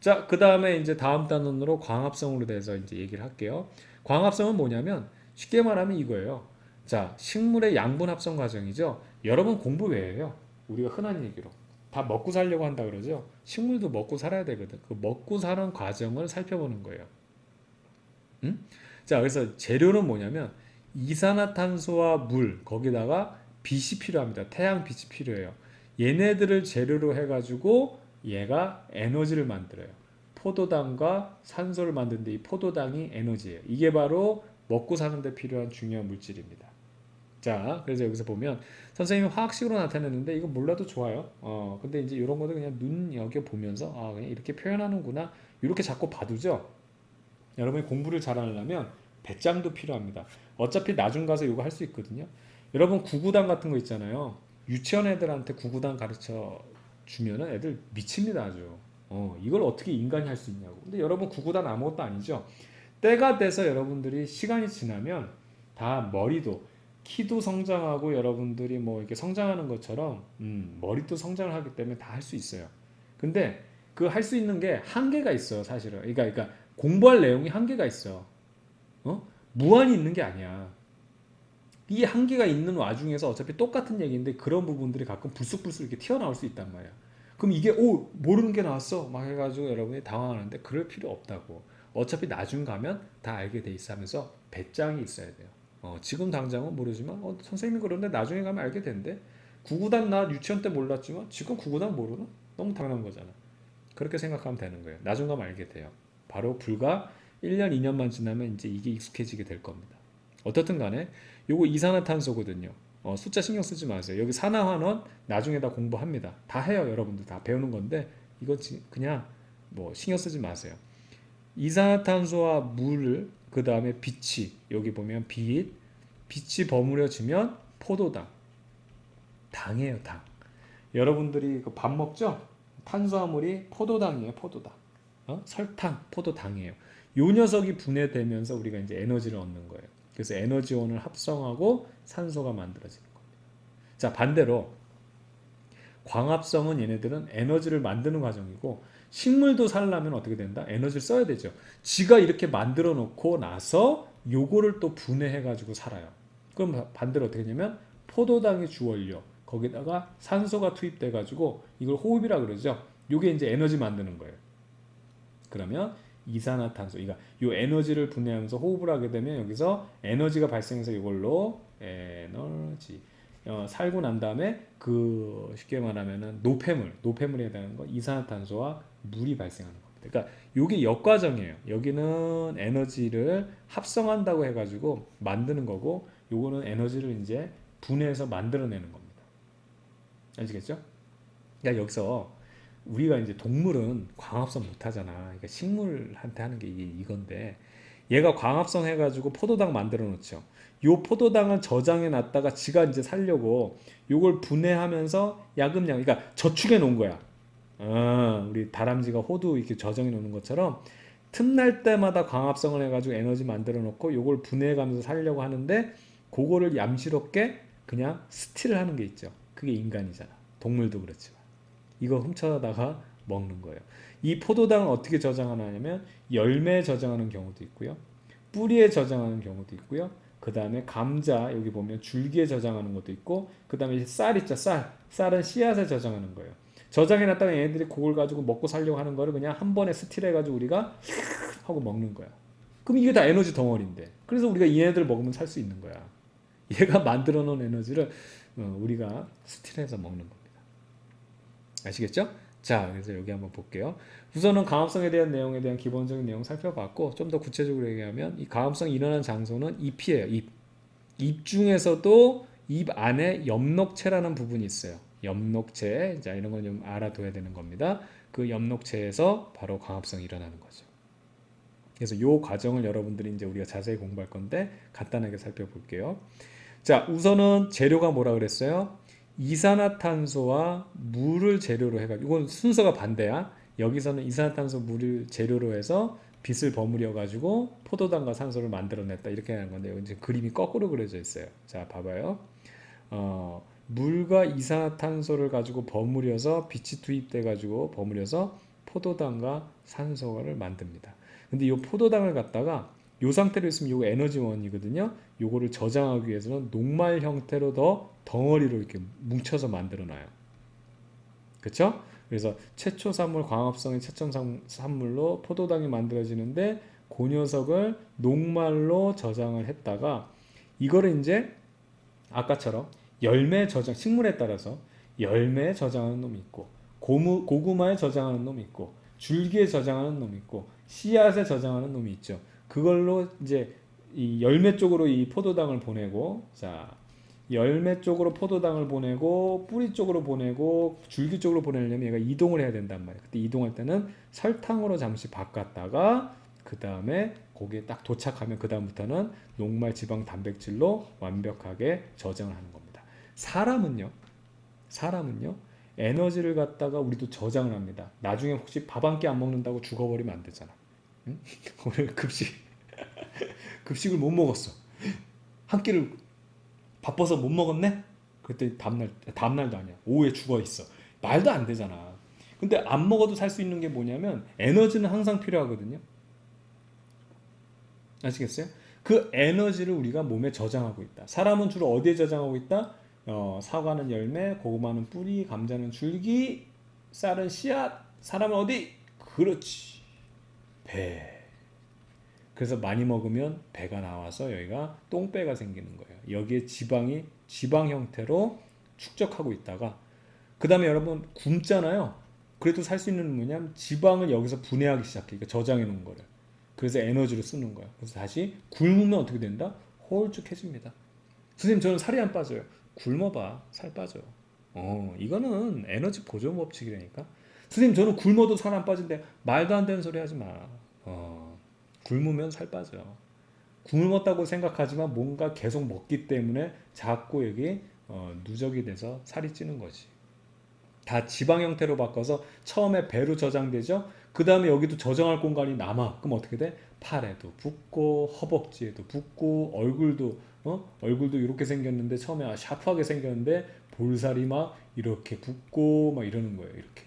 자, 그 다음에 이제 다음 단원으로 광합성으로 대해서 이제 얘기를 할게요. 광합성은 뭐냐면 쉽게 말하면 이거예요. 자, 식물의 양분 합성 과정이죠. 여러분 공부 왜 해요? 우리가 흔한 얘기로 다 먹고 살려고 한다 그러죠. 식물도 먹고 살아야 되거든. 그 먹고 사는 과정을 살펴보는 거예요. 응? 자, 그래서 재료는 뭐냐면 이산화탄소와 물 거기다가 빛이 필요합니다. 태양 빛이 필요해요. 얘네들을 재료로 해가지고 얘가 에너지를 만들어요. 포도당과 산소를 만드는데 이 포도당이 에너지예요. 이게 바로 먹고 사는데 필요한 중요한 물질입니다. 자, 그래서 여기서 보면 선생님이 화학식으로 나타냈는데 이거 몰라도 좋아요. 근데 이제 이런 것도 그냥 눈여겨보면서 그냥 이렇게 표현하는구나. 이렇게 자꾸 봐두죠. 여러분이 공부를 잘하려면 배짱도 필요합니다. 어차피 나중 가서 이거 할 수 있거든요. 여러분 구구단 같은 거 있잖아요. 유치원 애들한테 구구단 가르쳐 주면은 애들 미칩니다 아주. 이걸 어떻게 인간이 할 수 있냐고. 근데 여러분 구구단 아무것도 아니죠. 때가 돼서 여러분들이 시간이 지나면 다 머리도 키도 성장하고 여러분들이 뭐 이렇게 성장하는 것처럼 머리도 성장을 하기 때문에 다 할 수 있어요. 근데 그 할 수 있는 게 한계가 있어요 사실은. 그러니까 공부할 내용이 한계가 있어. 무한히 있는 게 아니야. 이 한계가 있는 와중에서 어차피 똑같은 얘기인데 그런 부분들이 가끔 불쑥불쑥 이렇게 튀어나올 수 있단 말이야. 그럼 이게 모르는 게 나왔어 막 해가지고 여러분이 당황하는데 그럴 필요 없다고. 어차피 나중 가면 다 알게 돼 있어 하면서 배짱이 있어야 돼요. 지금 당장은 모르지만 선생님이 그런데 나중에 가면 알게 된대. 구구단 나 유치원 때 몰랐지만 지금 구구단 모르나? 너무 당연한 거잖아. 그렇게 생각하면 되는 거예요. 나중 가면 알게 돼요. 바로 불과 1년, 2년만 지나면 이제 이게 익숙해지게 될 겁니다. 어떻든 간에 요거 이산화탄소거든요. 숫자 신경 쓰지 마세요. 여기 산화환원 나중에 다 공부합니다. 다 해요. 여러분들 다 배우는 건데 이거 그냥 뭐 신경 쓰지 마세요. 이산화탄소와 물, 그 다음에 빛이 여기 보면 빛이 버무려지면 포도당, 당이에요. 당. 여러분들이 그 밥 먹죠? 탄수화물이 포도당이에요. 포도당. 설탕, 포도당이에요. 요 녀석이 분해되면서 우리가 이제 에너지를 얻는 거예요. 그래서 에너지원을 합성하고 산소가 만들어지는 거예요. 자, 반대로 광합성은 얘네들은 에너지를 만드는 과정이고 식물도 살려면 어떻게 된다? 에너지를 써야 되죠. 지가 이렇게 만들어 놓고 나서 요거를 또 분해해 가지고 살아요. 그럼 반대로 어떻게 되냐면 포도당이 주원료, 거기다가 산소가 투입돼 가지고 이걸 호흡이라 그러죠. 요게 이제 에너지 만드는 거예요. 그러면 이산화탄소, 그러니까 요 에너지를 분해하면서 호흡을 하게 되면 여기서 에너지가 발생해서 이걸로 에너지 살고 난 다음에 그 쉽게 말하면은 노폐물에 해당하는 거 이산화탄소와 물이 발생하는 겁니다. 그러니까 요게 역과정이에요. 여기는 에너지를 합성한다고 해가지고 만드는 거고 요거는 에너지를 이제 분해해서 만들어내는 겁니다. 아시겠죠? 그러니까 여기서 우리가 이제 동물은 광합성 못 하잖아. 그러니까 식물한테 하는 게 이건데 얘가 광합성 해가지고 포도당 만들어 놓죠. 요 포도당을 저장해 놨다가 지가 이제 살려고 요걸 분해하면서 야금야금 그러니까 저축해 놓은 거야. 우리 다람쥐가 호두 이렇게 저장해 놓는 것처럼 틈날 때마다 광합성을 해가지고 에너지 만들어 놓고 요걸 분해해 가면서 살려고 하는데 그거를 얌시럽게 그냥 스틸을 하는 게 있죠. 그게 인간이잖아. 동물도 그렇지만. 이거 훔쳐다가 먹는 거예요. 이 포도당을 어떻게 저장하냐면 열매에 저장하는 경우도 있고요. 뿌리에 저장하는 경우도 있고요. 그 다음에 감자 여기 보면 줄기에 저장하는 것도 있고 그 다음에 쌀 있죠. 쌀은 씨앗에 저장하는 거예요. 저장해놨다가 얘네들이 그걸 가지고 먹고 살려고 하는 거를 그냥 한 번에 스틸해가지고 우리가 하고 먹는 거야. 그럼 이게 다 에너지 덩어리인데 그래서 우리가 얘네들 먹으면 살 수 있는 거야. 얘가 만들어 놓은 에너지를 우리가 스틸해서 먹는 겁니다. 아시겠죠? 자, 그래서 여기 한번 볼게요. 우선은 강압성에 대한 내용에 대한 기본적인 내용 살펴봤고 좀 더 구체적으로 얘기하면 이 강압성이 일어나는 장소는 잎이에요. 잎. 잎 중에서도 잎 안에 엽록체라는 부분이 있어요. 엽록체. 자, 이런 건 좀 알아둬야 되는 겁니다. 그 엽록체에서 바로 강압성이 일어나는 거죠. 그래서 이 과정을 여러분들이 이제 우리가 자세히 공부할 건데 간단하게 살펴볼게요. 자, 우선은 재료가 뭐라 그랬어요? 이산화탄소와 물을 재료로 해가지고 이건 순서가 반대야. 여기서는 이산화탄소 물을 재료로 해서 빛을 버무려 가지고 포도당과 산소를 만들어냈다 이렇게 하는 건데 이제 그림이 거꾸로 그려져 있어요. 자, 봐봐요. 물과 이산화탄소를 가지고 버무려서 빛이 투입돼 가지고 버무려서 포도당과 산소를 만듭니다. 근데 이 포도당을 갖다가 이 상태로 있으면 이거 에너지원이거든요. 요거를 저장하기 위해서는 녹말 형태로 더 덩어리로 이렇게 뭉쳐서 만들어 놔요. 그렇죠? 그래서 최초 산물 광합성의 최첨 산물로 포도당이 만들어지는데 그 녀석을 녹말로 저장을 했다가 이거를 이제 아까처럼 열매 저장 식물에 따라서 열매에 저장하는 놈이 있고 고구마에 저장하는 놈이 있고 줄기에 저장하는 놈이 있고 씨앗에 저장하는 놈이 있죠. 그걸로 이제 이 열매 쪽으로 이 포도당을 보내고 자 열매 쪽으로 포도당을 보내고 뿌리 쪽으로 보내고 줄기 쪽으로 보내려면 얘가 이동을 해야 된단 말이에요. 그때 이동할 때는 설탕으로 잠시 바꿨다가 그 다음에 거기에 딱 도착하면 그 다음부터는 녹말 지방 단백질로 완벽하게 저장을 하는 겁니다. 사람은요 에너지를 갖다가 우리도 저장을 합니다. 나중에 혹시 밥 한 끼 안 먹는다고 죽어버리면 안 되잖아. 응? 오늘 급식을 못 먹었어. 한 끼를 바빠서 못 먹었네? 그때 다음날도 아니야. 오후에 죽어 있어. 말도 안 되잖아. 근데 안 먹어도 살 수 있는 게 뭐냐면 에너지는 항상 필요하거든요. 아시겠어요? 그 에너지를 우리가 몸에 저장하고 있다. 사람은 주로 어디에 저장하고 있다? 사과는 열매, 고구마는 뿌리, 감자는 줄기, 쌀은 씨앗, 사람은 어디? 그렇지. 배. 그래서 많이 먹으면 배가 나와서 여기가 똥배가 생기는 거예요. 여기에 지방이 지방 형태로 축적하고 있다가 그 다음에 여러분 굶잖아요. 그래도 살 수 있는 뭐냐면 지방을 여기서 분해하기 시작해. 그러니까 저장해 놓은 거를. 그래서 에너지로 쓰는 거예요. 그래서 다시 굶으면 어떻게 된다? 홀쭉해집니다. 선생님 저는 살이 안 빠져요. 굶어봐. 살 빠져요. 이거는 에너지 보존 법칙이라니까. 선생님 저는 굶어도 살 안 빠진대. 말도 안 되는 소리 하지 마. 굶으면 살 빠져. 굶었다고 생각하지만 뭔가 계속 먹기 때문에 자꾸 여기 누적이 돼서 살이 찌는 거지. 다 지방 형태로 바꿔서 처음에 배로 저장되죠. 그 다음에 여기도 저장할 공간이 남아. 그럼 어떻게 돼? 팔에도 붙고 허벅지에도 붙고 얼굴도 이렇게 생겼는데 처음에 샤프하게 생겼는데 볼살이 막 이렇게 붙고 막 이러는 거예요. 이렇게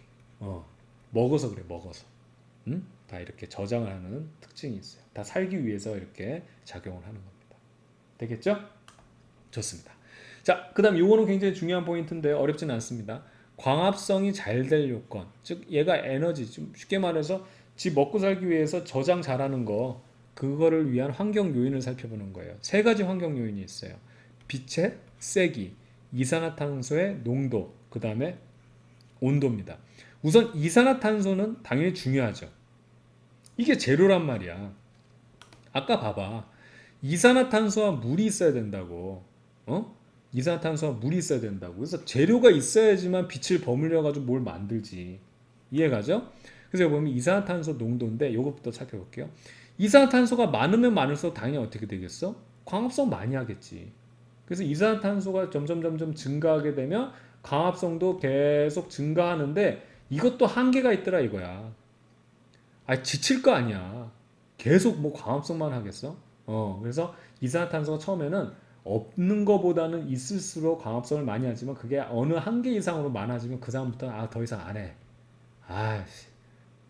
먹어서 그래 먹어서. 응? 다 이렇게 저장을 하는 특징이 있어요. 다 살기 위해서 이렇게 작용을 하는 겁니다. 되겠죠? 좋습니다. 자, 그 다음 요거는 굉장히 중요한 포인트인데 어렵진 않습니다. 광합성이 잘 될 요건, 즉 얘가 에너지, 좀 쉽게 말해서 지 먹고 살기 위해서 저장 잘하는 거, 그거를 위한 환경 요인을 살펴보는 거예요. 세 가지 환경 요인이 있어요. 빛의 세기, 이산화탄소의 농도, 그 다음에 온도입니다. 우선 이산화탄소는 당연히 중요하죠. 이게 재료란 말이야. 아까 봐봐. 이산화탄소와 물이 있어야 된다고. 이산화탄소와 물이 있어야 된다고. 그래서 재료가 있어야지만 빛을 버무려 가지고 뭘 만들지. 이해가죠? 그래서 보면 이산화탄소 농도인데 요것부터 살펴볼게요. 이산화탄소가 많으면 많을수록 당연히 어떻게 되겠어? 광합성 많이 하겠지. 그래서 이산화탄소가 점점 증가하게 되면 광합성도 계속 증가하는데 이것도 한계가 있더라 이거야. 지칠 거 아니야. 계속 뭐 광합성만 하겠어? 그래서 이산화탄소가 처음에는 없는 거보다는 있을수록 광합성을 많이 하지만 그게 어느 한계 이상으로 많아지면 그 다음부터 더 이상 안 해. 씨,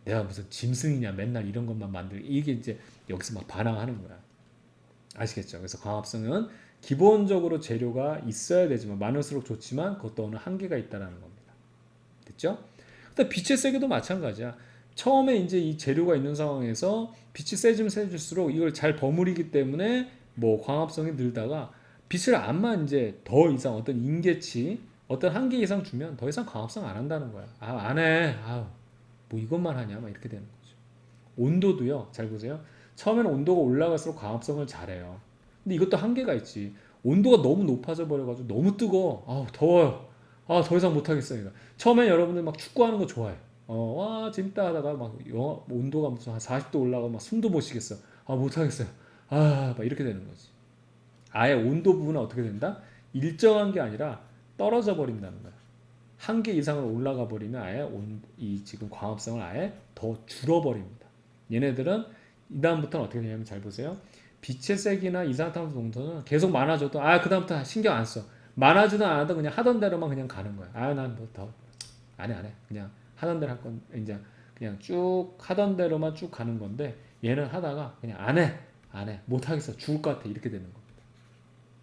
내가 무슨 짐승이냐 맨날 이런 것만 만들 이게 이제 여기서 막 반항하는 거야. 아시겠죠? 그래서 광합성은 기본적으로 재료가 있어야 되지만 많을수록 좋지만 그것도 어느 한계가 있다라는 겁니다. 됐죠? 근데 빛의 세계도 마찬가지야. 처음에 이제 이 재료가 있는 상황에서 빛이 세지면 세질수록 이걸 잘 버무리기 때문에 뭐 광합성이 늘다가 빛을 암만 이제 더 이상 어떤 임계치 어떤 한계 이상 주면 더 이상 광합성 안 한다는 거야. 안 해. 뭐 이것만 하냐 막 이렇게 되는 거죠. 온도도요. 잘 보세요. 처음에는 온도가 올라갈수록 광합성을 잘해요. 근데 이것도 한계가 있지. 온도가 너무 높아져 버려가지고 너무 뜨거워. 더워요. 더 이상 못하겠어요. 이거. 처음엔 여러분들 막 축구하는 거 좋아해. 와 재밌다 하다가 막 온도가 무슨 한 40도 올라가고 막 숨도 못 쉬겠어. 못하겠어요. 막 이렇게 되는 거지. 아예 온도 부분은 어떻게 된다? 일정한 게 아니라 떨어져 버린다는 거야. 한계 이상으로 올라가 버리면 아예 이 지금 광합성을 아예 더 줄어버립니다. 얘네들은 이 다음부터는 어떻게 되냐면 잘 보세요. 빛의 색이나 이산화탄소 농도는 계속 많아져도 그 다음부터 신경 안 써. 많아지든 안 하든 그냥 하던 대로만 그냥 가는 거야. 난 뭐 더 안 해. 그냥 하던 대로 할 건 이제 그냥 쭉 하던 대로만 쭉 가는 건데 얘는 하다가 그냥 안 해. 못 하겠어. 죽을 것 같아. 이렇게 되는 겁니다.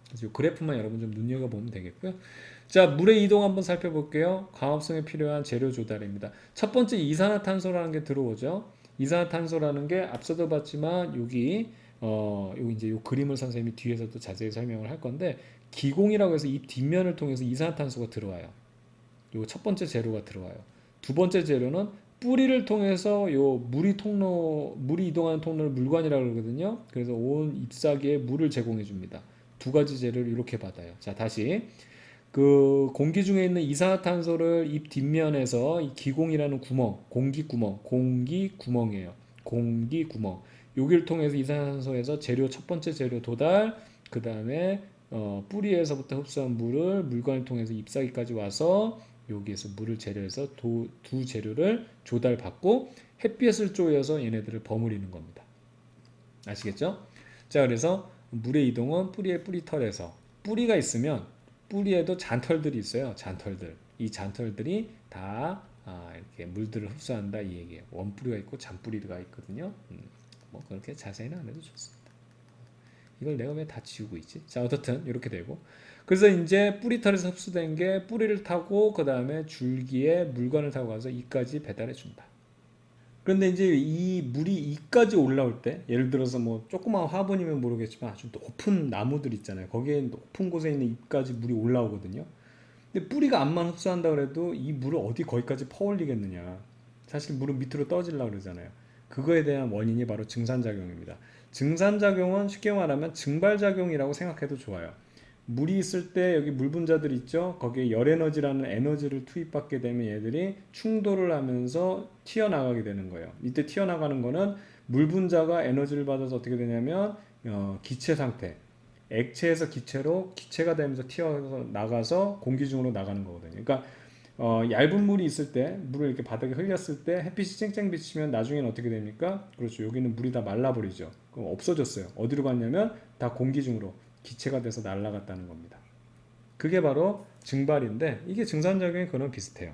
그래서 이 그래프만 여러분 좀 눈여겨보면 되겠고요. 자, 물의 이동 한번 살펴볼게요. 광합성에 필요한 재료 조달입니다. 첫 번째 이산화탄소라는 게 들어오죠. 이산화탄소라는 게 앞서도 봤지만 여기 이제 요 그림을 선생님이 뒤에서도 자세히 설명을 할 건데 기공이라고 해서 이 뒷면을 통해서 이산화탄소가 들어와요. 요 첫 번째 재료가 들어와요. 두 번째 재료는 뿌리를 통해서 물이 이동하는 통로를 물관이라고 그러거든요. 그래서 온 잎사귀에 물을 제공해 줍니다. 두 가지 재료를 이렇게 받아요. 자, 다시 그 공기 중에 있는 이산화탄소를 잎 뒷면에서 이 기공이라는 구멍, 공기구멍이에요. 공기구멍. 여기를 통해서 이산화탄소에서 첫 번째 재료 도달, 그 다음에 뿌리에서부터 흡수한 물을 물관을 통해서 잎사귀까지 와서 여기에서 물을 재료해서 두 재료를 조달받고 햇빛을 쬐어서 얘네들을 버무리는 겁니다. 아시겠죠? 자, 그래서 물의 이동은 뿌리의 뿌리털에서 뿌리가 있으면 뿌리에도 잔털들이 있어요. 잔털들. 이 잔털들이 다 이렇게 물들을 흡수한다 이 얘기예요. 원뿌리가 있고 잔뿌리가 있거든요. 뭐 그렇게 자세히는 안 해도 좋습니다. 이걸 내가 왜 다 지우고 있지? 자, 어떻든 이렇게 되고 그래서 이제 뿌리털에서 흡수된 게 뿌리를 타고 그 다음에 줄기에 물관을 타고 가서 이까지 배달해 준다. 그런데 이제 이 물이 이까지 올라올 때 예를 들어서 뭐 조그만 화분이면 모르겠지만 아주 높은 나무들 있잖아요. 거기에 높은 곳에 있는 잎까지 물이 올라오거든요. 근데 뿌리가 암만 흡수한다 그래도 이 물을 어디 거기까지 퍼올리겠느냐. 사실 물은 밑으로 떠지려고 그러잖아요. 그거에 대한 원인이 바로 증산작용입니다. 증산작용은 쉽게 말하면 증발작용이라고 생각해도 좋아요. 물이 있을 때 여기 물 분자들 있죠. 거기에 열에너지라는 에너지를 투입받게 되면 얘들이 충돌을 하면서 튀어나가게 되는 거예요. 이때 튀어나가는 거는 물 분자가 에너지를 받아서 어떻게 되냐면 기체 상태, 액체에서 기체로 기체가 되면서 튀어나가서 공기 중으로 나가는 거거든요. 그러니까 얇은 물이 있을 때 물을 이렇게 바닥에 흘렸을 때 햇빛이 쨍쨍 비치면 나중에는 어떻게 됩니까? 그렇죠. 여기는 물이 다 말라버리죠. 그럼 없어졌어요. 어디로 갔냐면 다 공기 중으로 기체가 돼서 날아갔다는 겁니다. 그게 바로 증발인데 이게 증산작용이 그런 비슷해요.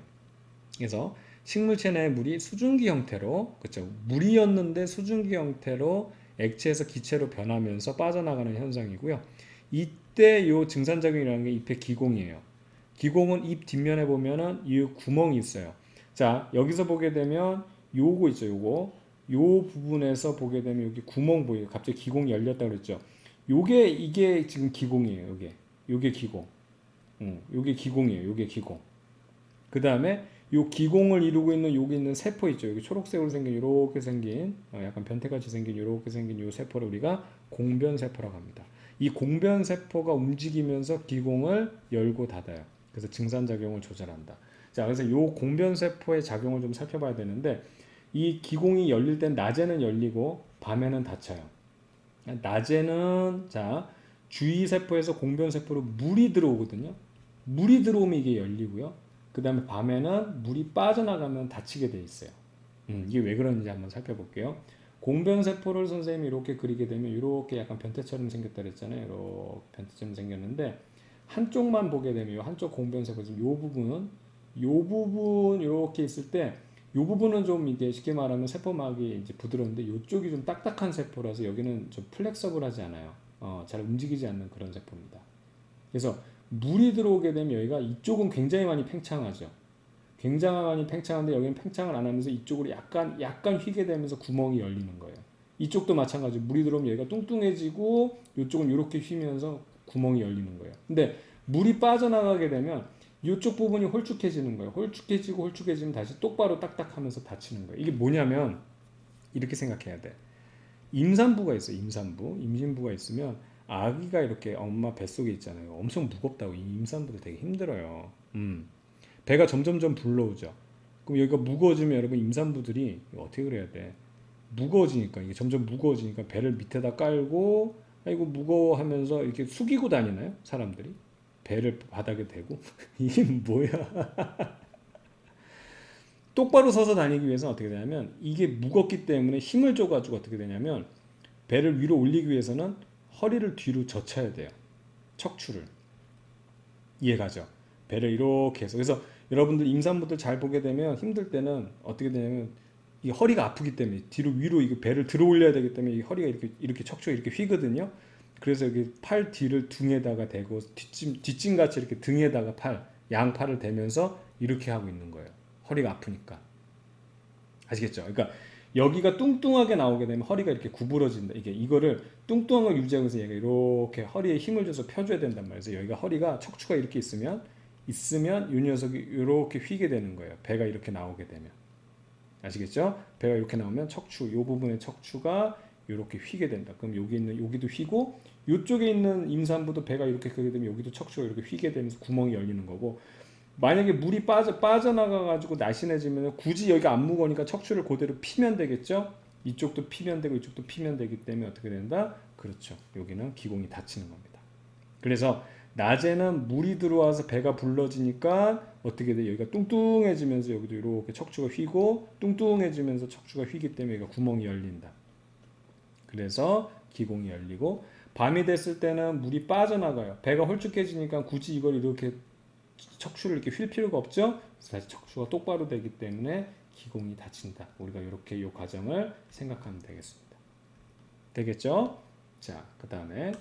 그래서 식물체 내 물이 수증기 형태로 그렇죠. 물이었는데 수증기 형태로 액체에서 기체로 변하면서 빠져나가는 현상이고요. 이때 요 증산작용이라는 게 잎의 기공이에요. 기공은 잎 뒷면에 보면은 이 구멍이 있어요. 자, 여기서 보게 되면 요거 있죠. 요 부분에서 보게 되면 여기 구멍 보여요. 갑자기 기공이 열렸다 그랬죠. 이게 지금 기공이에요. 요게 기공. 요게 기공이에요. 요게 기공. 그 다음에 요 기공을 이루고 있는 여기 있는 세포 있죠. 여기 초록색으로 생긴 이렇게 생긴 약간 변태같이 생긴 이렇게 생긴 요 세포를 우리가 공변세포라고 합니다. 이 공변세포가 움직이면서 기공을 열고 닫아요. 그래서 증산작용을 조절한다. 자, 그래서 요 공변세포의 작용을 좀 살펴봐야 되는데 이 기공이 열릴 땐 낮에는 열리고 밤에는 닫혀요. 낮에는 자 주위 세포에서 공변 세포로 물이 들어오거든요. 물이 들어오면 이게 열리고요. 그 다음에 밤에는 물이 빠져나가면 닫히게 돼 있어요. 이게 왜 그런지 한번 살펴볼게요. 공변 세포를 선생님이 이렇게 그리게 되면 이렇게 약간 변태처럼 생겼다 그랬잖아요. 이렇게 변태처럼 생겼는데 한쪽만 보게 되면 요 한쪽 공변 세포 지금 요 부분 이렇게 있을 때 이 부분은 좀 이게 쉽게 말하면 세포막이 이제 부드러운데 이쪽이 좀 딱딱한 세포라서 여기는 좀 플렉서블하지 않아요. 잘 움직이지 않는 그런 세포입니다. 그래서 물이 들어오게 되면 여기가 이쪽은 굉장히 많이 팽창하죠. 굉장히 많이 팽창한데 여기는 팽창을 안 하면서 이쪽으로 약간 휘게 되면서 구멍이 열리는 거예요. 이쪽도 마찬가지. 물이 들어오면 여기가 뚱뚱해지고 이쪽은 이렇게 휘면서 구멍이 열리는 거예요. 근데 물이 빠져나가게 되면 이쪽 부분이 홀쭉해지는 거예요. 홀쭉해지면 다시 똑바로 딱딱하면서 닫히는 거예요. 이게 뭐냐면 이렇게 생각해야 돼. 임산부가 있어요. 임신부가 있으면 아기가 이렇게 엄마 뱃속에 있잖아요. 엄청 무겁다고. 이 임산부들 되게 힘들어요. 배가 점점점 불러오죠. 그럼 여기가 무거워지면 여러분 임산부들이 어떻게 그래야 돼? 무거워지니까 이게 점점 무거워지니까 배를 밑에다 깔고 아이고 무거워 하면서 이렇게 숙이고 다니나요? 사람들이? 배를 바닥에 대고 이게 뭐야? 똑바로 서서 다니기 위해서는 어떻게 되냐면 이게 무겁기 때문에 힘을 줘가지고 어떻게 되냐면 배를 위로 올리기 위해서는 허리를 뒤로 젖혀야 돼요. 척추를. 이해가죠? 배를 이렇게 해서. 그래서 여러분들 임산부들 잘 보게 되면 힘들 때는 어떻게 되냐면 이 허리가 아프기 때문에 뒤로 위로 이거 배를 들어 올려야 되기 때문에 이 허리가 이렇게 척추가 이렇게 휘거든요. 그래서 여기 팔 뒤를 등에다가 대고 뒷짐 같이 이렇게 등에다가 양팔을 대면서 이렇게 하고 있는 거예요. 허리가 아프니까. 아시겠죠? 그러니까 여기가 뚱뚱하게 나오게 되면 허리가 이렇게 구부러진다. 이거를 뚱뚱한 걸 유지하기 위해서 얘가 이렇게 허리에 힘을 줘서 펴줘야 된단 말이에요. 그래서 여기가 허리가 척추가 이렇게 있으면 이 녀석이 이렇게 휘게 되는 거예요. 배가 이렇게 나오게 되면. 아시겠죠? 배가 이렇게 나오면 이 부분의 척추가 이렇게 휘게 된다. 그럼 여기도 휘고, 이쪽에 있는 임산부도 배가 이렇게 크게 되면 여기도 척추가 이렇게 휘게 되면서 구멍이 열리는 거고, 만약에 물이 빠져나가가지고 날씬해지면 굳이 여기가 안 무거우니까 척추를 그대로 피면 되겠죠? 이쪽도 피면 되고 이쪽도 피면 되기 때문에 어떻게 된다? 그렇죠. 여기는 기공이 닫히는 겁니다. 그래서 낮에는 물이 들어와서 배가 불러지니까 어떻게 돼? 여기가 뚱뚱해지면서 여기도 이렇게 척추가 휘고 뚱뚱해지면서 척추가 휘기 때문에 여기가 구멍이 열린다. 그래서 기공이 열리고 밤이 됐을 때는 물이 빠져나가요. 배가 홀쭉해지니까 굳이 이걸 이렇게 척추를 이렇게 휠 필요가 없죠. 그래서 다시 척추가 똑바로 되기 때문에 기공이 닫힌다. 우리가 이렇게 이 과정을 생각하면 되겠습니다. 되겠죠? 자, 그 다음에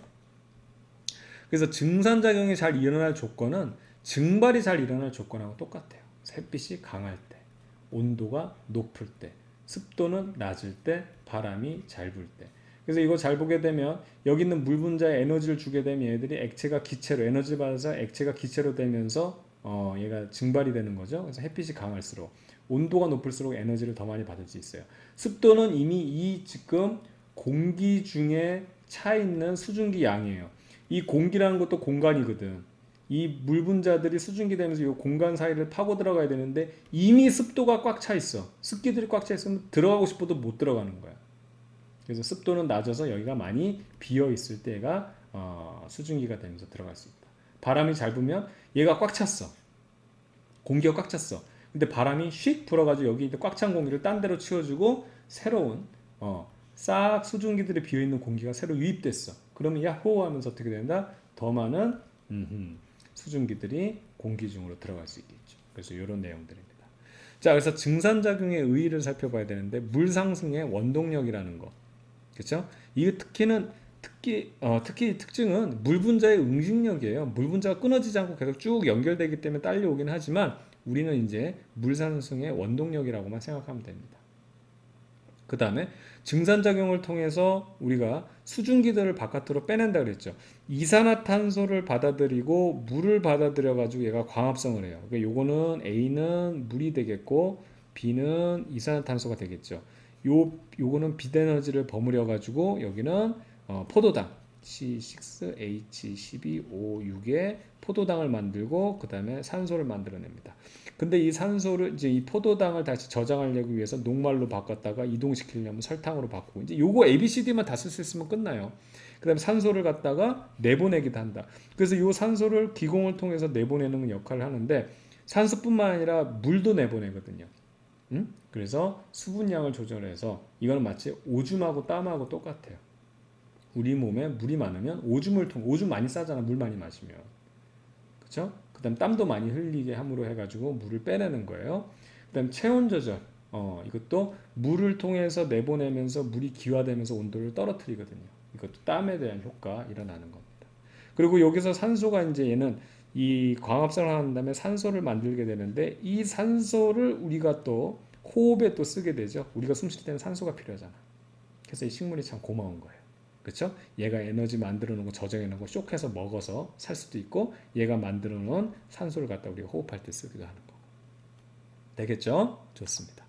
그래서 증산작용이 잘 일어날 조건은 증발이 잘 일어날 조건하고 똑같아요. 햇빛이 강할 때, 온도가 높을 때, 습도는 낮을 때, 바람이 잘 불 때. 그래서 이거 잘 보게 되면 여기 있는 물 분자에 에너지를 주게 되면 얘들이 액체가 기체로 에너지 받아서 액체가 기체로 되면서 얘가 증발이 되는 거죠. 그래서 햇빛이 강할수록 온도가 높을수록 에너지를 더 많이 받을 수 있어요. 습도는 이미 이 지금 공기 중에 차 있는 수증기 양이에요. 이 공기라는 것도 공간이거든. 이 물 분자들이 수증기 되면서 이 공간 사이를 파고 들어가야 되는데 이미 습도가 꽉 차 있어. 습기들이 꽉 차 있으면 들어가고 싶어도 못 들어가는 거야. 그래서 습도는 낮아서 여기가 많이 비어 있을 때가 수증기가 되면서 들어갈 수 있다. 바람이 잘 불면 얘가 꽉 찼어. 공기가 꽉 찼어. 근데 바람이 휙 불어가지고 여기 꽉 찬 공기를 딴 데로 치워주고 새로운 싹 수증기들이 비어있는 공기가 새로 유입됐어. 그러면 야호 하면서 어떻게 된다? 더 많은 수증기들이 공기 중으로 들어갈 수 있겠죠. 그래서 이런 내용들입니다. 자, 그래서 증산작용의 의의를 살펴봐야 되는데 물 상승의 원동력이라는 거, 그렇죠? 이 특히 특징은 물 분자의 응식력이에요. 물 분자가 끊어지지 않고 계속 쭉 연결되기 때문에 딸려오긴 하지만 우리는 이제 물 상승의 원동력이라고만 생각하면 됩니다. 그 다음에 증산작용을 통해서 우리가 수증기들을 바깥으로 빼낸다 그랬죠. 이산화탄소를 받아들이고 물을 받아들여 가지고 얘가 광합성을 해요. 그러니까 요거는 A는 물이 되겠고 B는 이산화탄소가 되겠죠. 요거는 빛에너지를 버무려 가지고 여기는 포도당 C6H12O6의 포도당을 만들고 그 다음에 산소를 만들어냅니다. 근데 이 산소를 이제 이 포도당을 다시 저장하려고 위해서 녹말로 바꿨다가 이동시키려면 설탕으로 바꾸고 이제 요거 ABCD만 다 쓸 수 있으면 끝나요. 그 다음에 산소를 갖다가 내보내기도 한다. 그래서 요 산소를 기공을 통해서 내보내는 역할을 하는데 산소뿐만 아니라 물도 내보내거든요. 그래서 수분량을 조절해서 이거는 마치 오줌하고 땀하고 똑같아요. 우리 몸에 물이 많으면 오줌 많이 싸잖아. 물 많이 마시면. 그쵸? 그 다음 땀도 많이 흘리게 함으로 해가지고 물을 빼내는 거예요. 그 다음 체온 조절. 이것도 물을 통해서 내보내면서 물이 기화되면서 온도를 떨어뜨리거든요. 이것도 땀에 대한 효과 일어나는 겁니다. 그리고 여기서 산소가 이제 얘는 이 광합성을 한 다음에 산소를 만들게 되는데 이 산소를 우리가 또 호흡에 또 쓰게 되죠. 우리가 숨 쉴 때는 산소가 필요하잖아. 그래서 이 식물이 참 고마운 거예요. 그렇죠? 얘가 에너지 만들어 놓은 거 저장해 놓은 거 쇽해서 먹어서 살 수도 있고 얘가 만들어 놓은 산소를 갖다 우리가 호흡할 때 쓰기도 하는 거. 되겠죠? 좋습니다.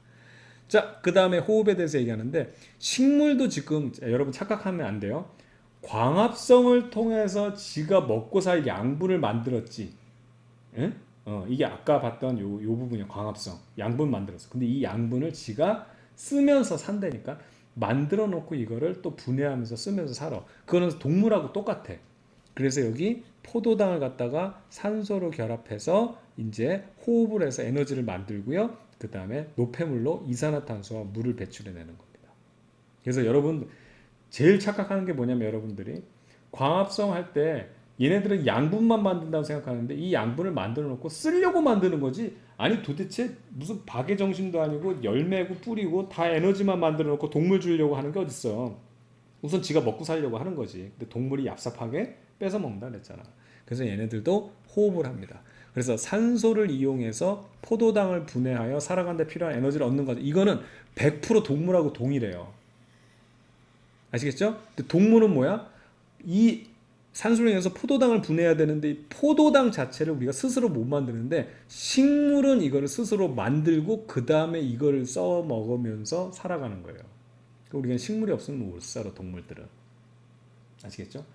자, 그 다음에 호흡에 대해서 얘기하는데 식물도 지금 여러분 착각하면 안 돼요. 광합성을 통해서 지가 먹고 살 양분을 만들었지. 응? 이게 아까 봤던 요 부분이야. 광합성. 양분 만들었어. 근데 이 양분을 지가 쓰면서 산다니까. 만들어 놓고 이거를 또 분해하면서 쓰면서 살아. 그거는 동물하고 똑같아. 그래서 여기 포도당을 갖다가 산소로 결합해서 이제 호흡을 해서 에너지를 만들고요. 그 다음에 노폐물로 이산화탄소와 물을 배출해내는 겁니다. 그래서 여러분 제일 착각하는 게 뭐냐면 여러분들이 광합성 할 때 얘네들은 양분만 만든다고 생각하는데 이 양분을 만들어 놓고 쓰려고 만드는 거지. 아니 도대체 무슨 박의 정신도 아니고 열매고 뿌리고 다 에너지만 만들어 놓고 동물 주려고 하는 게 어딨어. 우선 지가 먹고 살려고 하는 거지. 근데 동물이 얍삽하게 뺏어 먹는다 그랬잖아. 그래서 얘네들도 호흡을 합니다. 그래서 산소를 이용해서 포도당을 분해하여 살아가는 데 필요한 에너지를 얻는 거죠. 이거는 100% 동물하고 동일해요. 아시겠죠? 근데 동물은 뭐야? 이 산소를 이용해서 포도당을 분해해야 되는데 포도당 자체를 우리가 스스로 못 만드는데 식물은 이거를 스스로 만들고 그 다음에 이걸 써 먹으면서 살아가는 거예요. 우리가 식물이 없으면 못 살아. 동물들은. 아시겠죠?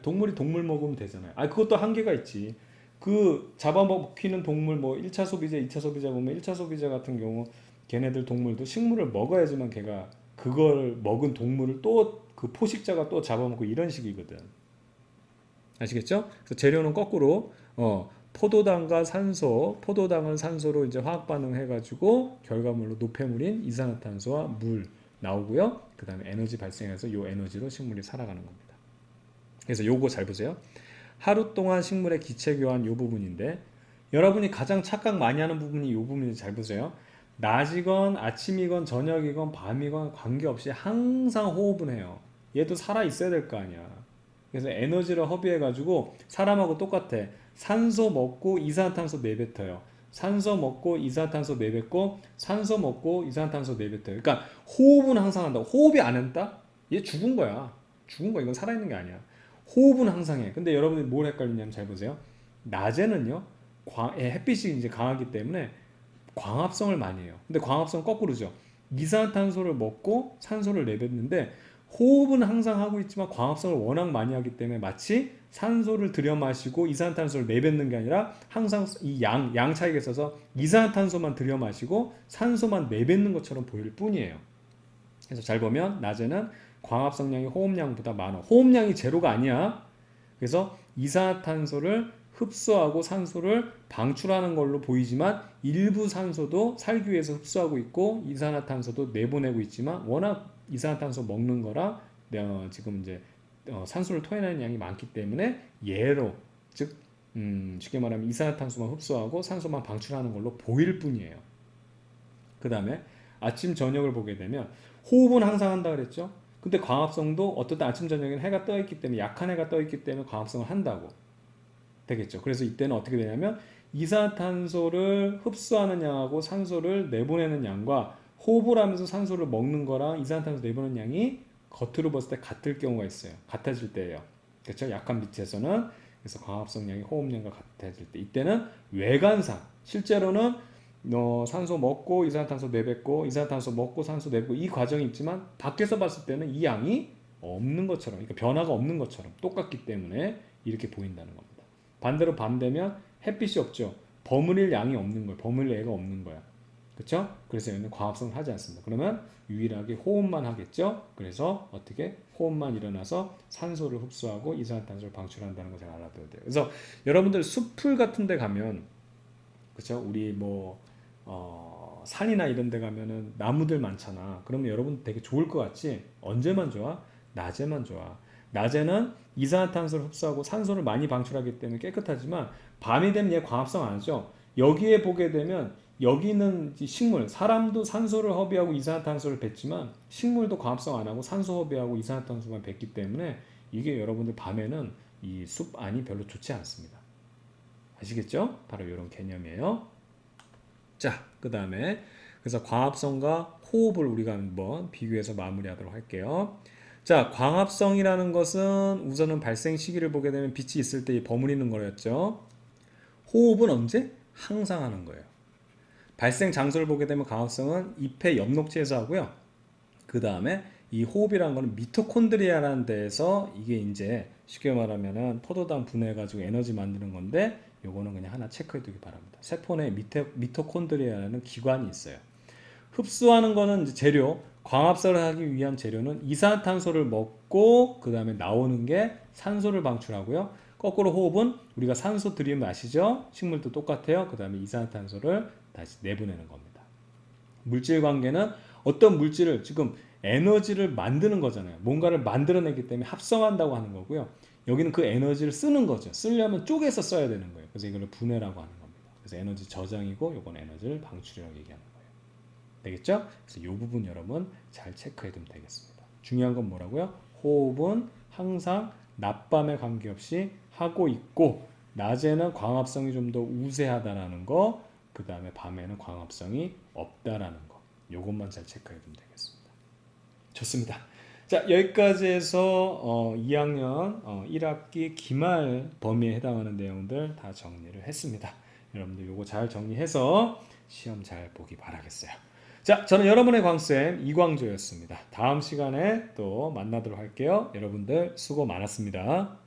동물이 동물 먹으면 되잖아요. 그것도 한계가 있지. 그 잡아먹히는 동물 뭐 1차 소비자, 2차 소비자 보면 1차 소비자 같은 경우 걔네들 동물도 식물을 먹어야지만 걔가 그걸 먹은 동물을 또 그 포식자가 또 잡아먹고 이런 식이거든. 아시겠죠? 그래서 재료는 거꾸로 포도당과 산소, 포도당을 산소로 이제 화학 반응해 가지고 결과물로 노폐물인 이산화탄소와 물 나오고요. 그 다음에 에너지 발생해서 이 에너지로 식물이 살아가는 겁니다. 그래서 요거 잘 보세요. 하루 동안 식물의 기체 교환 요 부분인데 여러분이 가장 착각 많이 하는 부분이 요 부분인지 잘 보세요. 낮이건 아침이건 저녁이건 밤이건 관계없이 항상 호흡은 해요. 얘도 살아 있어야 될 거 아니야. 그래서 에너지를 허비해 가지고 사람하고 똑같아. 산소 먹고 이산화탄소 내뱉어요. 산소 먹고 이산화탄소 내뱉고 산소 먹고 이산화탄소 내뱉어요. 그러니까 호흡은 항상 한다. 호흡이 안 한다? 얘 죽은 거야. 죽은 거야. 이건 살아있는 게 아니야. 호흡은 항상 해. 근데 여러분들이 뭘 헷갈리냐면 잘 보세요. 낮에는요. 햇빛이 이제 강하기 때문에 광합성을 많이 해요. 근데 광합성 거꾸로죠. 이산화탄소를 먹고 산소를 내뱉는데 호흡은 항상 하고 있지만 광합성을 워낙 많이 하기 때문에 마치 산소를 들여 마시고 이산화탄소를 내뱉는 게 아니라 항상 이 양 차이가 있어서 이산화탄소만 들여 마시고 산소만 내뱉는 것처럼 보일 뿐이에요. 그래서 잘 보면 낮에는 광합성량이 호흡량보다 많아. 호흡량이 제로가 아니야. 그래서 이산화탄소를 흡수하고 산소를 방출하는 걸로 보이지만 일부 산소도 살기 위해서 흡수하고 있고 이산화탄소도 내보내고 있지만 워낙 이산화탄소 먹는 거랑 지금 이제 산소를 토해내는 양이 많기 때문에 얘로 즉 쉽게 말하면 이산화탄소만 흡수하고 산소만 방출하는 걸로 보일 뿐이에요. 그 다음에 아침 저녁을 보게 되면 호흡은 항상 한다 그랬죠. 근데 광합성도 어떨 때 아침 저녁에는 해가 떠 있기 때문에 약한 해가 떠 있기 때문에 광합성을 한다고 되겠죠. 그래서 이때는 어떻게 되냐면 이산화탄소를 흡수하는 양하고 산소를 내보내는 양과 호흡을 하면서 산소를 먹는 거랑 이산화탄소 내보내는 양이 겉으로 봤을 때 같을 경우가 있어요. 같아질 때예요. 그렇죠? 약한 빛에서는 그래서 광합성량이 호흡량과 같아질 때 이때는 외관상 실제로는 산소 먹고 이산화탄소 내뱉고 이산화탄소 먹고 산소 내뱉고 이 과정이 있지만 밖에서 봤을 때는 이 양이 없는 것처럼 그러니까 변화가 없는 것처럼 똑같기 때문에 이렇게 보인다는 겁니다. 반대로 밤 되면 햇빛이 없죠. 버무릴 양이 없는 거예요. 버무릴 애가 없는 거야. 그렇죠? 그래서 얘는 광합성을 하지 않습니다. 그러면 유일하게 호흡만 하겠죠. 그래서 어떻게 호흡만 일어나서 산소를 흡수하고 이산화탄소를 방출한다는 걸 잘 알아둬야 돼요. 그래서 여러분들 숲풀 같은 데 가면 그렇죠? 우리 뭐 산이나 이런 데 가면은 나무들 많잖아. 그러면 여러분 되게 좋을 것 같지? 언제만 좋아? 낮에만 좋아. 낮에는 이산화탄소를 흡수하고 산소를 많이 방출하기 때문에 깨끗하지만 밤이 되면 얘 광합성 안 하죠. 여기에 보게 되면 여기는 식물, 사람도 산소를 허비하고 이산화탄소를 뱉지만 식물도 광합성 안 하고 산소 허비하고 이산화탄소만 뱉기 때문에 이게 여러분들 밤에는 이 숲 안이 별로 좋지 않습니다. 아시겠죠? 바로 이런 개념이에요. 자, 그 다음에 그래서 광합성과 호흡을 우리가 한번 비교해서 마무리하도록 할게요. 자, 광합성이라는 것은 우선은 발생 시기를 보게 되면 빛이 있을 때 버무리는 거였죠. 호흡은 언제? 항상 하는 거예요. 발생 장소를 보게 되면 광합성은 잎의 엽록체에서 하고요. 그 다음에 이 호흡이라는 거는 미토콘드리아라는 데에서 이게 이제 쉽게 말하면은 포도당 분해해가지고 에너지 만드는 건데 요거는 그냥 하나 체크해 두기 바랍니다. 세포 내에 미토콘드리아라는 기관이 있어요. 흡수하는 거는 이제 재료, 광합성을 하기 위한 재료는 이산화탄소를 먹고 그 다음에 나오는 게 산소를 방출하고요. 거꾸로 호흡은 우리가 산소 들이면 아시죠? 식물도 똑같아요. 그 다음에 이산화탄소를 다시 내보내는 겁니다. 물질 관계는 어떤 물질을 지금 에너지를 만드는 거잖아요. 뭔가를 만들어내기 때문에 합성한다고 하는 거고요. 여기는 그 에너지를 쓰는 거죠. 쓰려면 쪼개서 써야 되는 거예요. 그래서 이걸 분해라고 하는 겁니다. 그래서 에너지 저장이고 요건 에너지를 방출이라고 얘기하는 거예요. 되겠죠? 그래서 이 부분 여러분 잘 체크해 두면 되겠습니다. 중요한 건 뭐라고요? 호흡은 항상 낮밤에 관계없이 하고 있고 낮에는 광합성이 좀 더 우세하다라는 거, 그 다음에 밤에는 광합성이 없다라는 거, 요것만 잘 체크해 두면 되겠습니다. 좋습니다. 자, 여기까지 해서 2학년 1학기 기말 범위에 해당하는 내용들 다 정리를 했습니다. 여러분들 요거 잘 정리해서 시험 잘 보기 바라겠어요. 자, 저는 여러분의 광쌤 이광조였습니다. 다음 시간에 또 만나도록 할게요. 여러분들 수고 많았습니다.